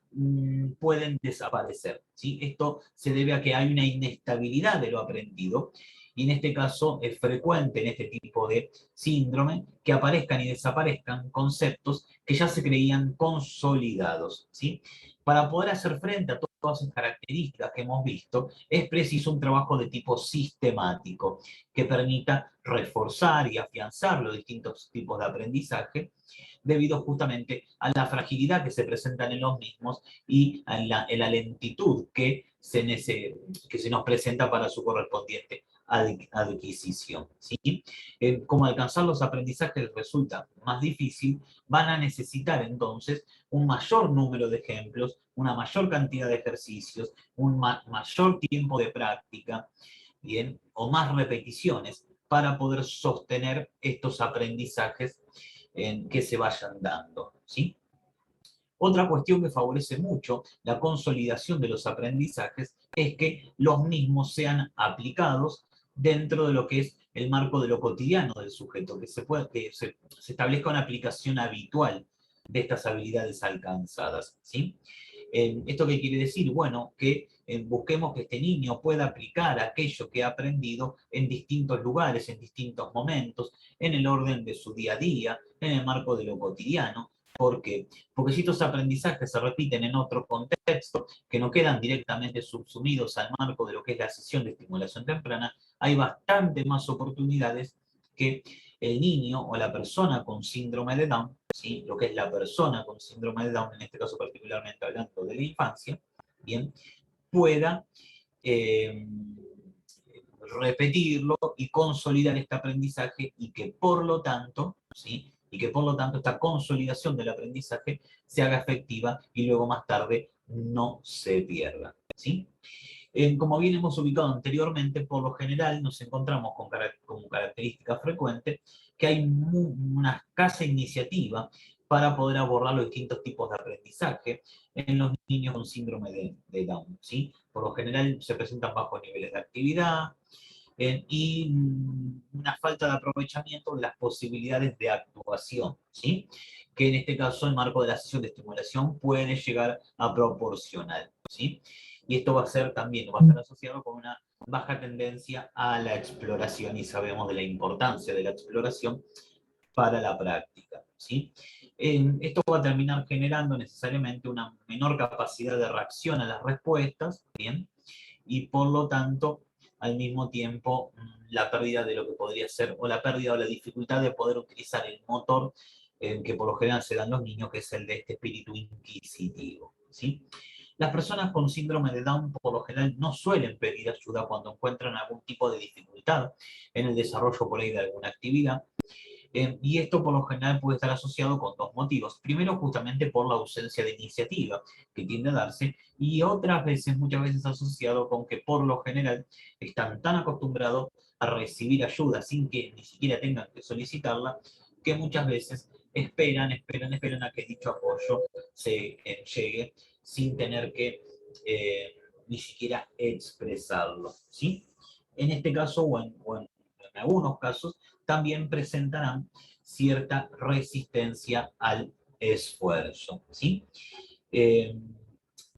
pueden desaparecer, ¿sí? Esto se debe a que hay una inestabilidad de lo aprendido y en este caso es frecuente en este tipo de síndrome que aparezcan y desaparezcan conceptos que ya se creían consolidados, ¿sí? Para poder hacer frente a todas esas características que hemos visto, es preciso un trabajo de tipo sistemático que permita reforzar y afianzar los distintos tipos de aprendizaje debido justamente a la fragilidad que se presentan en los mismos y a la lentitud que se nos presenta para su correspondiente adquisición, ¿sí? Como alcanzar los aprendizajes resulta más difícil, van a necesitar entonces un mayor número de ejemplos, una mayor cantidad de ejercicios, un mayor tiempo de práctica, ¿bien? O más repeticiones para poder sostener estos aprendizajes que se vayan dando, ¿sí? Otra cuestión que favorece mucho la consolidación de los aprendizajes es que los mismos sean aplicados dentro de lo que es el marco de lo cotidiano del sujeto, que se establezca una aplicación habitual de estas habilidades alcanzadas, ¿sí? ¿Esto qué quiere decir? Bueno, que busquemos que este niño pueda aplicar aquello que ha aprendido en distintos lugares, en distintos momentos, en el orden de su día a día, en el marco de lo cotidiano. ¿Por qué? Porque si estos aprendizajes se repiten en otro contexto, que no quedan directamente subsumidos al marco de lo que es la sesión de estimulación temprana, hay bastante más oportunidades que el niño o la persona con síndrome de Down, ¿sí? Lo que es la persona con síndrome de Down, en este caso particularmente hablando de la infancia, bien, pueda eh, repetirlo y consolidar este aprendizaje y que por lo tanto, ¿sí? Y que por lo tanto esta consolidación del aprendizaje se haga efectiva y luego más tarde no se pierda, ¿sí? Como bien hemos ubicado anteriormente, por lo general nos encontramos como característica frecuente que hay una escasa iniciativa para poder abordar los distintos tipos de aprendizaje en los niños con síndrome de Down, ¿sí? Por lo general se presentan bajos niveles de actividad y una falta de aprovechamiento de las posibilidades de actuación, ¿sí? Que en este caso, el marco de la sesión de estimulación puede llegar a proporcionar, ¿sí? Y esto va a ser también, va a estar asociado con una baja tendencia a la exploración y sabemos de la importancia de la exploración para la práctica, ¿sí? Esto va a terminar generando necesariamente una menor capacidad de reacción a las respuestas, ¿bien? Y por lo tanto, al mismo tiempo, la pérdida de lo que podría ser, o la pérdida o la dificultad de poder utilizar el motor que por lo general se dan los niños, que es el de este espíritu inquisitivo, ¿sí? Las personas con síndrome de Down por lo general no suelen pedir ayuda cuando encuentran algún tipo de dificultad en el desarrollo por ahí de alguna actividad. Y esto por lo general puede estar asociado con dos motivos. Primero, justamente por la ausencia de iniciativa que tiende a darse, y otras veces, muchas veces asociado con que por lo general están tan acostumbrados a recibir ayuda sin que ni siquiera tengan que solicitarla, que muchas veces esperan a que dicho apoyo se llegue sin tener que ni siquiera expresarlo, ¿sí? En este caso, o en algunos casos, también presentarán cierta resistencia al esfuerzo, ¿sí? Eh,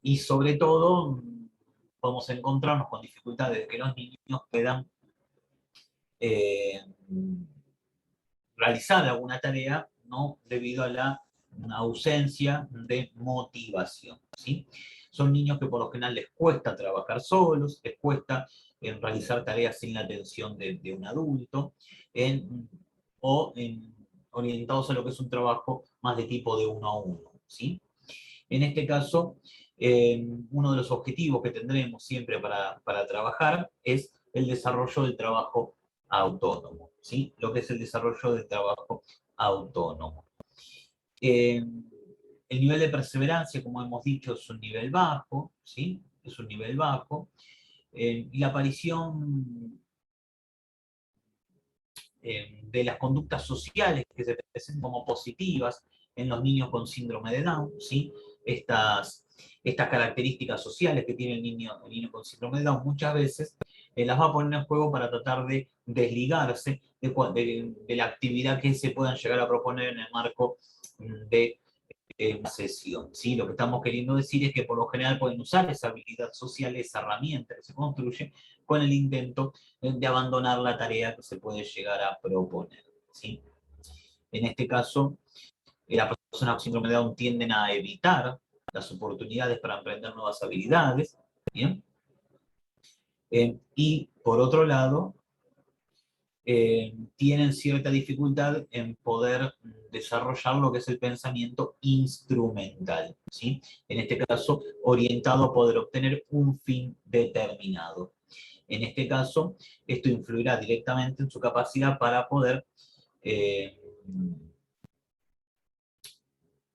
y sobre todo, vamos a encontrarnos con dificultades de que los niños puedan eh, realizar alguna tarea, ¿no? Debido a la ausencia de motivación, ¿sí? Son niños que por lo general les cuesta trabajar solos, les cuesta realizar tareas sin la atención de un adulto, en, orientados a lo que es un trabajo más de tipo de uno a uno, ¿sí? En este caso, uno de los objetivos que tendremos siempre para trabajar es el desarrollo del trabajo autónomo, ¿sí? Lo que es el desarrollo del trabajo autónomo. Eh, el nivel de perseverancia, como hemos dicho, es un nivel bajo, ¿sí? Es un nivel bajo. Y la aparición de las conductas sociales que se presentan como positivas en los niños con síndrome de Down, ¿sí? Estas características sociales que tiene el niño con síndrome de Down muchas veces las va a poner en juego para tratar de desligarse de la actividad que se puedan llegar a proponer en el marco de una sesión, ¿sí? Lo que estamos queriendo decir es que por lo general pueden usar esa habilidad social, esa herramienta que se construye con el intento de abandonar la tarea que se puede llegar a proponer, ¿sí? En este caso, las personas con síndrome de Down tienden a evitar las oportunidades para aprender nuevas habilidades, ¿bien? Y por otro lado, tienen cierta dificultad en poder desarrollar lo que es el pensamiento instrumental, ¿sí? En este caso, orientado a poder obtener un fin determinado. En este caso, esto influirá directamente en su capacidad eh,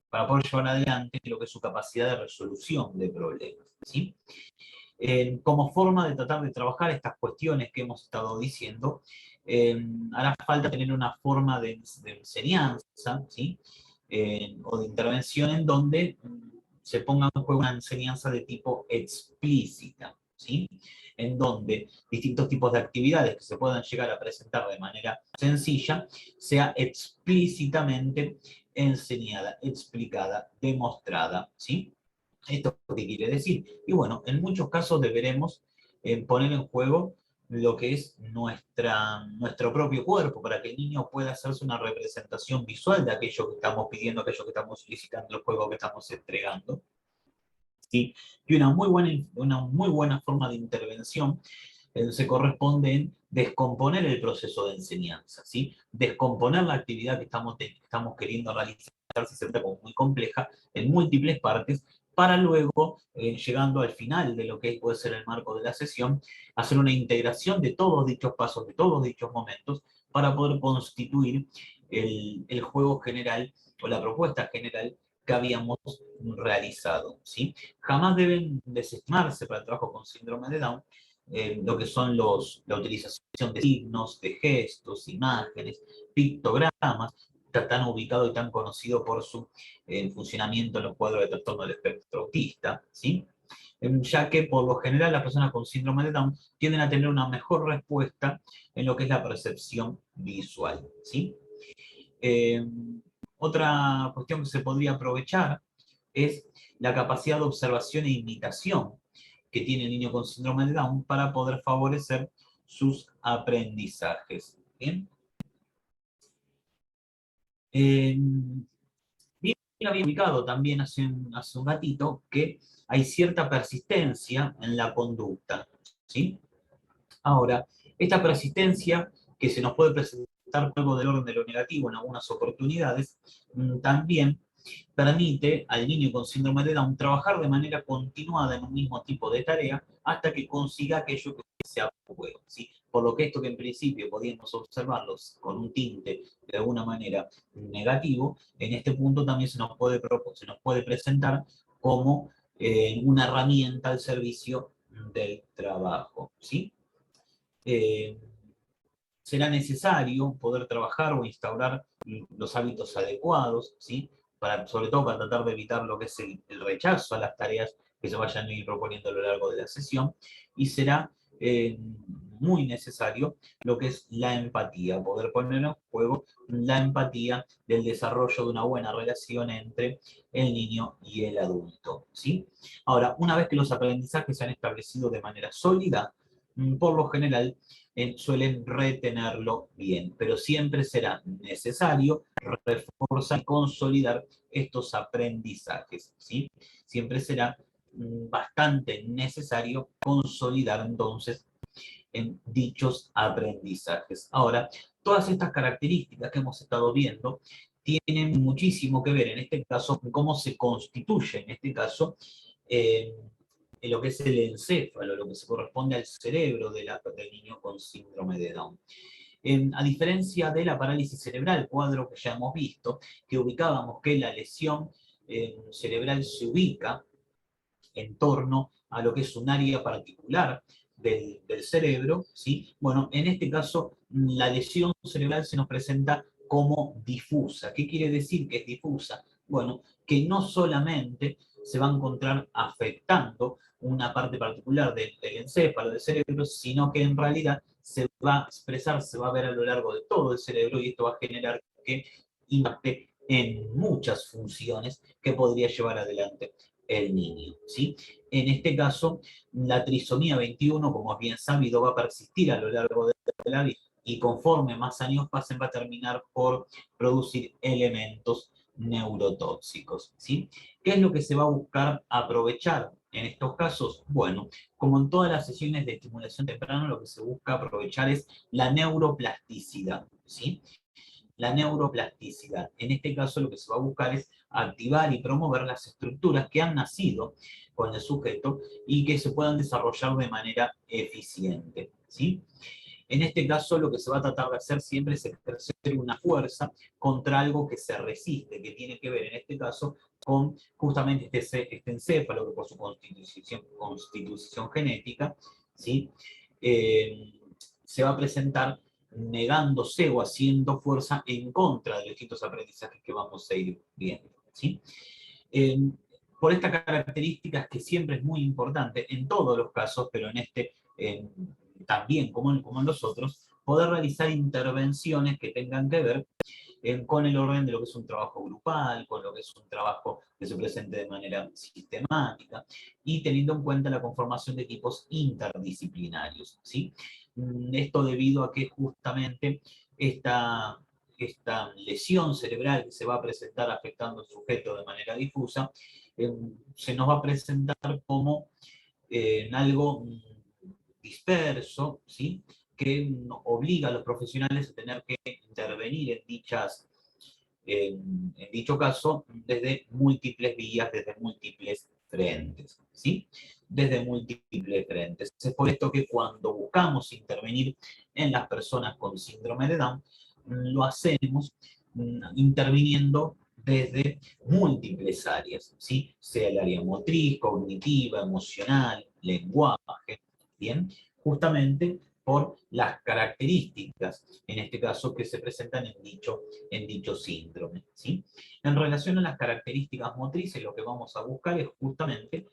para poder llevar adelante lo que es su capacidad de resolución de problemas, ¿sí? Como forma de tratar de trabajar estas cuestiones que hemos estado diciendo, hará falta tener una forma de enseñanza, ¿sí? O de intervención en donde se ponga en juego una enseñanza de tipo explícita, ¿sí? En donde distintos tipos de actividades que se puedan llegar a presentar de manera sencilla sea explícitamente enseñada, explicada, demostrada, ¿sí? ¿Esto qué quiere decir? Y bueno, en muchos casos deberemos poner en juego lo que es nuestro propio cuerpo, para que el niño pueda hacerse una representación visual de aquello que estamos pidiendo, aquello que estamos solicitando, el juego que estamos entregando. ¿Sí? Y una muy buena forma de intervención se corresponde en descomponer el proceso de enseñanza, ¿sí? Descomponer la actividad que estamos queriendo realizar, si se trata como muy compleja, en múltiples partes, para luego, llegando al final de lo que puede ser el marco de la sesión, hacer una integración de todos dichos pasos, de todos dichos momentos, para poder constituir el juego general o la propuesta general que habíamos realizado, ¿sí? Jamás deben desestimarse para el trabajo con síndrome de Down lo que son la utilización de signos, de gestos, imágenes, pictogramas, tan ubicado y tan conocido por su funcionamiento en los cuadros de trastorno del espectro autista, ¿sí? Ya que por lo general las personas con síndrome de Down tienden a tener una mejor respuesta en lo que es la percepción visual, ¿sí? Eh, Otra cuestión que se podría aprovechar es la capacidad de observación e imitación que tiene el niño con síndrome de Down para poder favorecer sus aprendizajes. ¿Bien? Eh, Bien, había ubicado también hace un ratito que hay cierta persistencia en la conducta, ¿sí? Ahora, esta persistencia que se nos puede presentar algo del orden de lo negativo en algunas oportunidades, también permite al niño con síndrome de Down trabajar de manera continuada en un mismo tipo de tarea hasta que consiga aquello que sea bueno, ¿sí? Por lo que esto que en principio podíamos observarlos con un tinte de alguna manera negativo, en este punto también se nos puede presentar como una herramienta al servicio del trabajo, ¿sí? Eh, Será necesario poder trabajar o instaurar los hábitos adecuados, ¿sí? Sobre todo para tratar de evitar lo que es el rechazo a las tareas que se vayan a ir proponiendo a lo largo de la sesión, y será muy necesario lo que es la empatía, poder poner en juego la empatía del desarrollo de una buena relación entre el niño y el adulto, ¿sí? Ahora, una vez que los aprendizajes se han establecido de manera sólida, por lo general suelen retenerlo bien, pero siempre será necesario reforzar y consolidar estos aprendizajes, ¿sí? Siempre será bastante necesario consolidar entonces en dichos aprendizajes. Ahora, todas estas características que hemos estado viendo tienen muchísimo que ver, en este caso, cómo se constituye, en este caso, en lo que es el encéfalo, lo que se corresponde al cerebro del niño con síndrome de Down. A diferencia de la parálisis cerebral, cuadro que ya hemos visto, que ubicábamos que la lesión cerebral se ubica en torno a lo que es un área particular del cerebro, ¿sí? Bueno, en este caso la lesión cerebral se nos presenta como difusa. ¿Qué quiere decir que es difusa? Bueno, que no solamente se va a encontrar afectando una parte particular del encéfalo, del cerebro, sino que en realidad se va a expresar, se va a ver a lo largo de todo el cerebro, y esto va a generar que impacte en muchas funciones que podría llevar adelante el niño, ¿sí? En este caso, la trisomía 21, como es bien sabido, va a persistir a lo largo de la vida, y conforme más años pasen va a terminar por producir elementos neurotóxicos, ¿sí? ¿Qué es lo que se va a buscar aprovechar en estos casos? Bueno, como en todas las sesiones de estimulación temprana, lo que se busca aprovechar es la neuroplasticidad, ¿sí? La neuroplasticidad. En este caso lo que se va a buscar es activar y promover las estructuras que han nacido con el sujeto y que se puedan desarrollar de manera eficiente, ¿sí? En este caso lo que se va a tratar de hacer siempre es ejercer una fuerza contra algo que se resiste, que tiene que ver en este caso con justamente este encéfalo, que por su constitución genética, ¿sí? Se va a presentar negándose o haciendo fuerza en contra de los distintos aprendizajes que vamos a ir viendo, ¿sí? Eh, por estas características que siempre es muy importante en todos los casos, pero en este también como en los otros, poder realizar intervenciones que tengan que ver con el orden de lo que es un trabajo grupal, con lo que es un trabajo que se presente de manera sistemática, y teniendo en cuenta la conformación de equipos interdisciplinarios, ¿sí? Esto debido a que justamente esta lesión cerebral que se va a presentar afectando al sujeto de manera difusa, se nos va a presentar como algo disperso, ¿sí? Que obliga a los profesionales a tener que intervenir en dicho caso desde múltiples vías, desde múltiples frentes, ¿sí? Desde múltiples frentes. Es por esto que cuando buscamos intervenir en las personas con síndrome de Down, lo hacemos interviniendo desde múltiples áreas, ¿sí? Sea el área motriz, cognitiva, emocional, lenguaje, ¿bien? Justamente por las características, en este caso, que se presentan en dicho síndrome, ¿sí? En relación a las características motrices, lo que vamos a buscar es justamente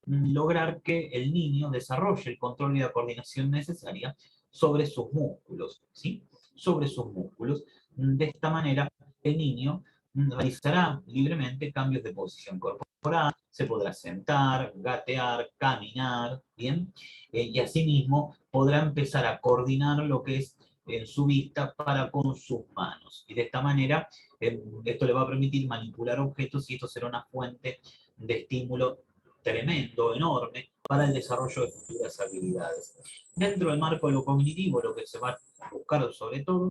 lograr que el niño desarrolle el control y la coordinación necesaria sobre sus músculos, ¿sí? Sobre sus músculos. De esta manera, el niño realizará libremente cambios de posición corporal, se podrá sentar, gatear, caminar, ¿bien? Y asimismo podrá empezar a coordinar lo que es en su vista para con sus manos. Y de esta manera, esto le va a permitir manipular objetos, y esto será una fuente de estímulo tremendo, enorme, para el desarrollo de futuras habilidades. Dentro del marco de lo cognitivo, lo que se va a buscar sobre todo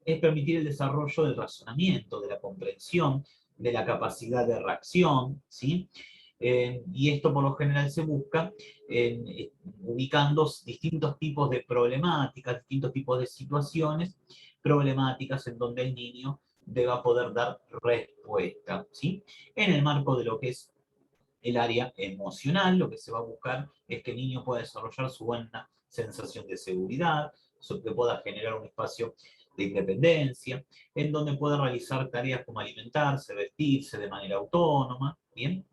es permitir el desarrollo del razonamiento, de la comprensión, de la capacidad de reacción, ¿sí? Y esto por lo general se busca ubicando distintos tipos de problemáticas, distintos tipos de situaciones problemáticas en donde el niño deba poder dar respuesta, ¿sí? En el marco de lo que es el área emocional, lo que se va a buscar es que el niño pueda desarrollar su buena sensación de seguridad, que pueda generar un espacio de independencia, en donde pueda realizar tareas como alimentarse, vestirse de manera autónoma, ¿bien?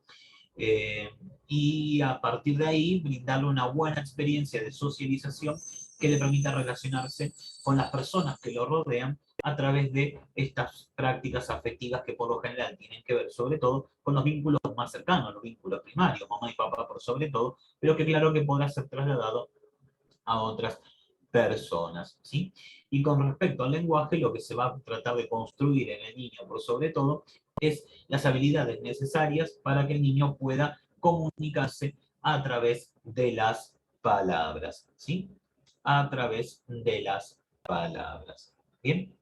Eh, y a partir de ahí brindarle una buena experiencia de socialización que le permita relacionarse con las personas que lo rodean a través de estas prácticas afectivas que por lo general tienen que ver sobre todo con los vínculos más cercanos, los vínculos primarios, mamá y papá por sobre todo, pero que claro que podrá ser trasladado a otras personas, ¿sí? Y con respecto al lenguaje, lo que se va a tratar de construir en el niño, por sobre todo, es las habilidades necesarias para que el niño pueda comunicarse a través de las palabras, ¿sí? A través de las palabras. ¿Bien?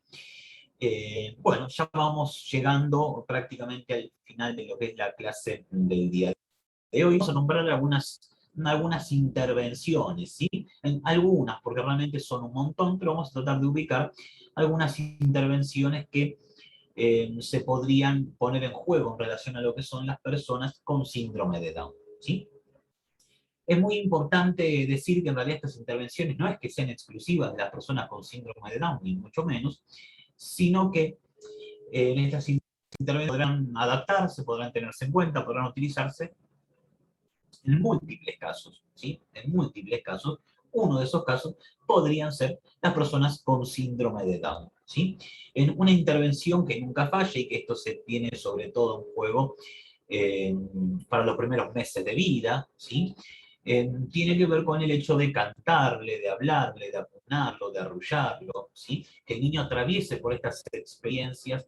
Bueno, ya vamos llegando prácticamente al final de lo que es la clase del día de hoy. Vamos a nombrar algunas intervenciones, ¿sí? Algunas, porque realmente son un montón, pero vamos a tratar de ubicar algunas intervenciones que se podrían poner en juego en relación a lo que son las personas con síndrome de Down, ¿sí? Es muy importante decir que en realidad estas intervenciones no es que sean exclusivas de las personas con síndrome de Down, ni mucho menos, sino que en estas intervenciones podrán adaptarse, podrán tenerse en cuenta, podrán utilizarse en múltiples casos, ¿sí? En múltiples casos. Uno de esos casos podrían ser las personas con síndrome de Down, ¿sí? En una intervención que nunca falle y que esto se tiene sobre todo en juego eh, para los primeros meses de vida, ¿sí? Tiene que ver con el hecho de cantarle, de hablarle, de apunarlo, de arrullarlo, ¿sí? Que el niño atraviese por estas experiencias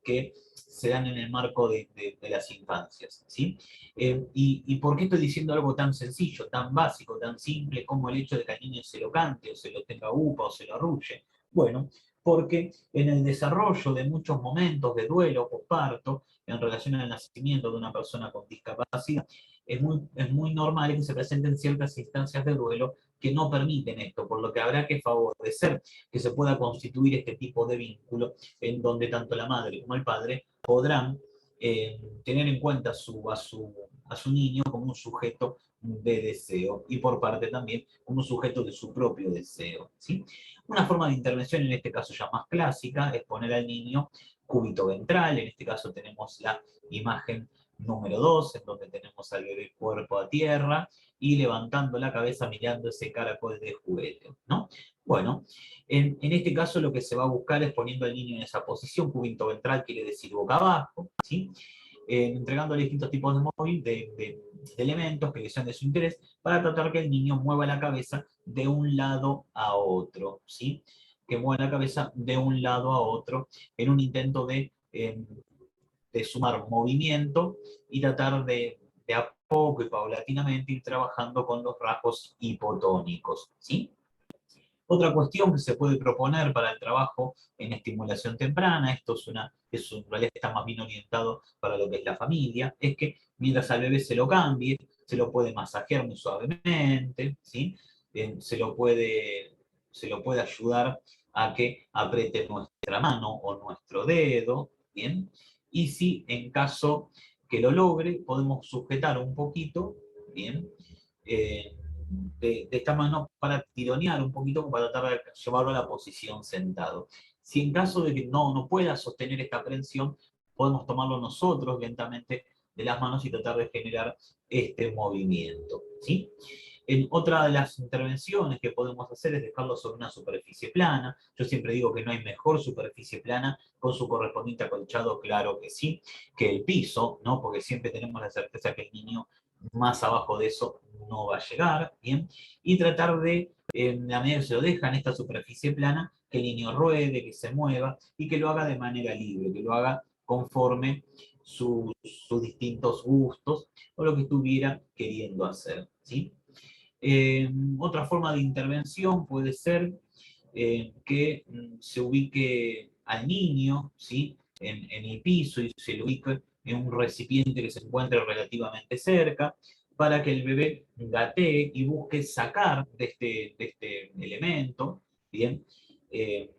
que se dan en el marco de las infancias, ¿sí? ¿Y por qué estoy diciendo algo tan sencillo, tan básico, tan simple como el hecho de que al niño se lo cante, o se lo tenga upa, o se lo arrulle? Bueno, porque en el desarrollo de muchos momentos de duelo posparto, en relación al nacimiento de una persona con discapacidad, es muy normal que se presenten ciertas instancias de duelo que no permiten esto, por lo que habrá que favorecer que se pueda constituir este tipo de vínculo en donde tanto la madre como el padre podrán tener en cuenta a su niño como un sujeto de deseo y por parte también como un sujeto de su propio deseo, ¿sí? Una forma de intervención en este caso ya más clásica es poner al niño cúbito ventral, en este caso tenemos la imagen número 2, en donde tenemos al bebé cuerpo a tierra y levantando la cabeza mirando ese caracol de juguete, ¿no? Bueno, en este caso lo que se va a buscar es poniendo al niño en esa posición, cúbito ventral quiere decir boca abajo, ¿sí? Entregándole distintos tipos de elementos que sean de su interés para tratar que el niño mueva la cabeza de un lado a otro, ¿sí? Que mueva la cabeza de un lado a otro en un intento de sumar movimiento y tratar de a poco y paulatinamente ir trabajando con los rasgos hipotónicos, ¿sí? Otra cuestión que se puede proponer para el trabajo en estimulación temprana, esto en realidad está más bien orientado para lo que es la familia, es que mientras al bebé se lo cambie, se lo puede masajear muy suavemente, ¿sí? Se lo puede ayudar a que apriete nuestra mano o nuestro dedo, ¿bien? Y si en caso que lo logre, podemos sujetar un poquito, ¿bien? Eh, de esta mano para tironear un poquito, para tratar de llevarlo a la posición sentado. Si en caso de que no pueda sostener esta prensión, podemos tomarlo nosotros lentamente de las manos y tratar de generar este movimiento, ¿sí? En otra de las intervenciones que podemos hacer es dejarlo sobre una superficie plana. Yo siempre digo que no hay mejor superficie plana con su correspondiente acolchado, claro que sí, que el piso, ¿no? Porque siempre tenemos la certeza que el niño más abajo de eso no va a llegar, ¿bien? Y tratar de, a medida que se lo deja en esta superficie plana, que el niño ruede, que se mueva y que lo haga de manera libre, que lo haga conforme sus distintos gustos o lo que estuviera queriendo hacer, ¿sí? Otra forma de intervención puede ser que se ubique al niño, ¿sí? en el piso y se lo ubique en un recipiente que se encuentre relativamente cerca, para que el bebé gatee y busque sacar de este elemento, ¿bien? Eh,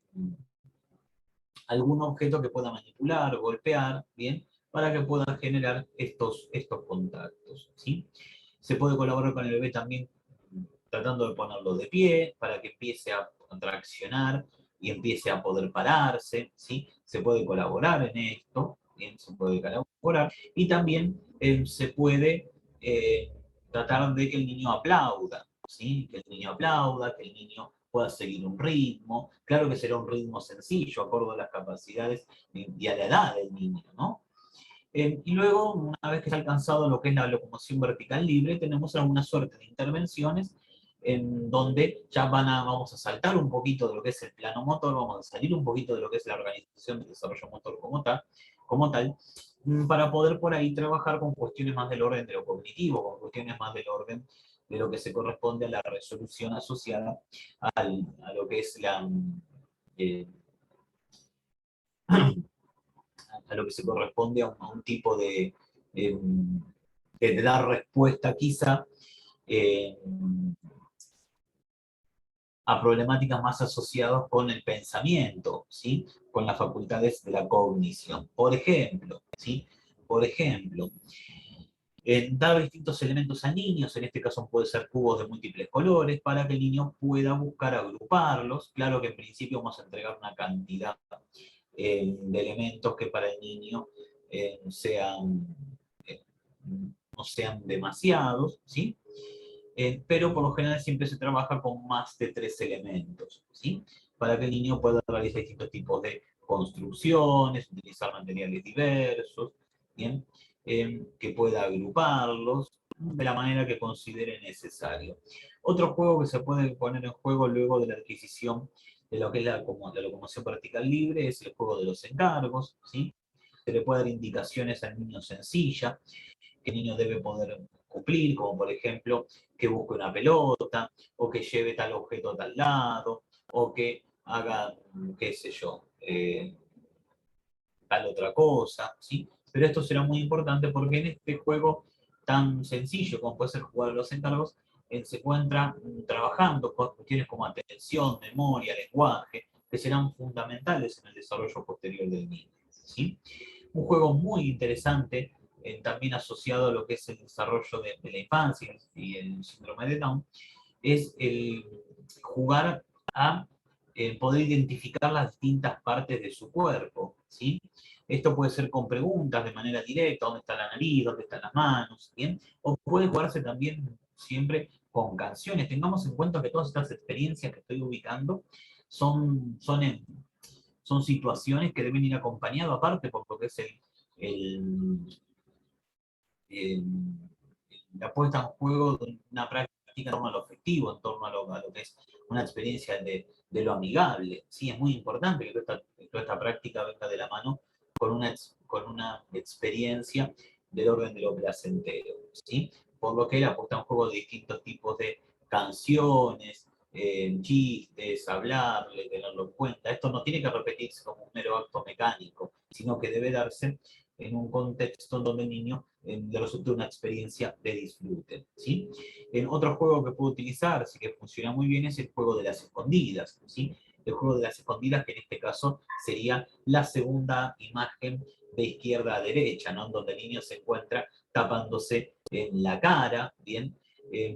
algún objeto que pueda manipular, golpear, ¿bien? Para que pueda generar estos contactos, ¿sí? Se puede colaborar con el bebé también tratando de ponerlo de pie para que empiece a traccionar y empiece a poder pararse, ¿sí? Se puede colaborar en esto, ¿bien? Se puede colaborar y también se puede eh, tratar de que el niño aplauda, ¿sí? Que el niño aplauda, que el niño pueda seguir un ritmo. Claro que será un ritmo sencillo, acorde a las capacidades y a la edad del niño, ¿no? Y luego, una vez que se ha alcanzado lo que es la locomoción vertical libre, tenemos alguna suerte de intervenciones en donde ya vamos a saltar un poquito de lo que es el plano motor, vamos a salir un poquito de lo que es la organización del desarrollo motor como tal, para poder por ahí trabajar con cuestiones más del orden de lo cognitivo, con cuestiones más del orden de lo que se corresponde a la resolución asociada a lo que es eh, a lo que se corresponde a un tipo eh, de dar respuesta quizá eh, a problemáticas más asociadas con el pensamiento, ¿sí? Con las facultades de la cognición. Por ejemplo, ¿sí? Por ejemplo, dar distintos elementos a niños, en este caso puede ser cubos de múltiples colores, para que el niño pueda buscar agruparlos. Claro que en principio vamos a entregar una cantidad de elementos que para el niño sean, eh, no sean demasiados, ¿sí? Pero por lo general siempre se trabaja con más de 3 elementos, ¿sí? Para que el niño pueda realizar distintos tipos de construcciones, utilizar materiales diversos, ¿bien? Que pueda agruparlos de la manera que considere necesario. Otro juego que se puede poner en juego luego de la adquisición de lo que es la locomoción vertical libre es el juego de los encargos, ¿sí? Se le puede dar indicaciones al niño sencilla, que el niño debe poder cumplir, como por ejemplo que busque una pelota, o que lleve tal objeto a tal lado, o que haga, qué sé yo, tal otra cosa, ¿sí? Pero esto será muy importante porque en este juego tan sencillo como puede ser jugar los encargos, se encuentra trabajando con cuestiones como atención, memoria, lenguaje, que serán fundamentales en el desarrollo posterior del niño, ¿sí? Un juego muy interesante, también asociado a lo que es el desarrollo de la infancia y el síndrome de Down, es el jugar a poder identificar las distintas partes de su cuerpo, ¿sí? Esto puede ser con preguntas de manera directa, ¿dónde está la nariz? ¿Dónde están las manos? ¿Bien? O puede jugarse también siempre con canciones. Tengamos en cuenta que todas estas experiencias que estoy ubicando son situaciones que deben ir acompañadas aparte por lo que es el, el, la puesta en juego de una práctica en torno a lo afectivo, en torno a lo que es una experiencia de lo amigable. Sí, es muy importante que toda esta práctica venga de la mano con una experiencia del orden de lo placentero. ¿Sí? Por lo que la puesta en juego de distintos tipos de canciones, chistes, hablarle, tenerlo en cuenta. Esto no tiene que repetirse como un mero acto mecánico, sino que debe darse en un contexto donde el niño le resulte una experiencia de disfrute. ¿Sí? En otro juego que puedo utilizar, sí que funciona muy bien, es el juego de las escondidas. ¿Sí? El juego de las escondidas, que en este caso sería la segunda imagen de izquierda a derecha, ¿no? Donde el niño se encuentra tapándose en la cara, ¿bien?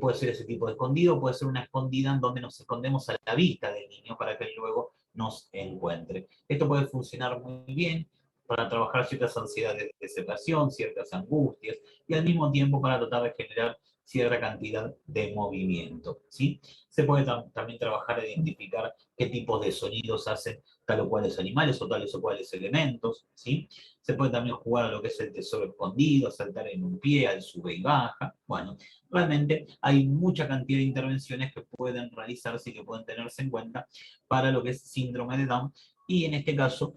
Puede ser ese tipo de escondido, puede ser una escondida en donde nos escondemos a la vista del niño para que él luego nos encuentre. Esto puede funcionar muy bien para trabajar ciertas ansiedades de separación, ciertas angustias, y al mismo tiempo para tratar de generar cierta cantidad de movimiento, ¿sí? Se puede también trabajar e identificar qué tipos de sonidos hacen tal o cuales animales o tales o cuales elementos, ¿sí? Se puede también jugar a lo que es el tesoro escondido, saltar en un pie, al sube y baja. Bueno, realmente hay mucha cantidad de intervenciones que pueden realizarse y que pueden tenerse en cuenta para lo que es síndrome de Down y en este caso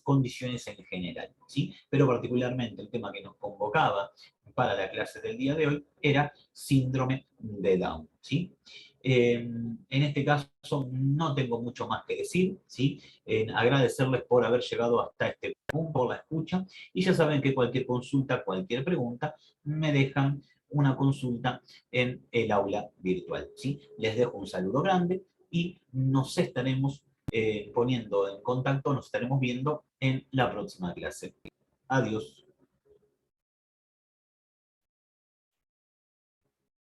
condiciones en general, ¿sí? Pero particularmente el tema que nos convocaba para la clase del día de hoy era síndrome de Down, ¿sí? En este caso no tengo mucho más que decir, ¿sí? Agradecerles por haber llegado hasta este punto, por la escucha, y ya saben que cualquier consulta, cualquier pregunta, me dejan una consulta en el aula virtual, ¿sí? Les dejo un saludo grande y nos estaremos poniendo en contacto, nos estaremos viendo en la próxima clase. Adiós.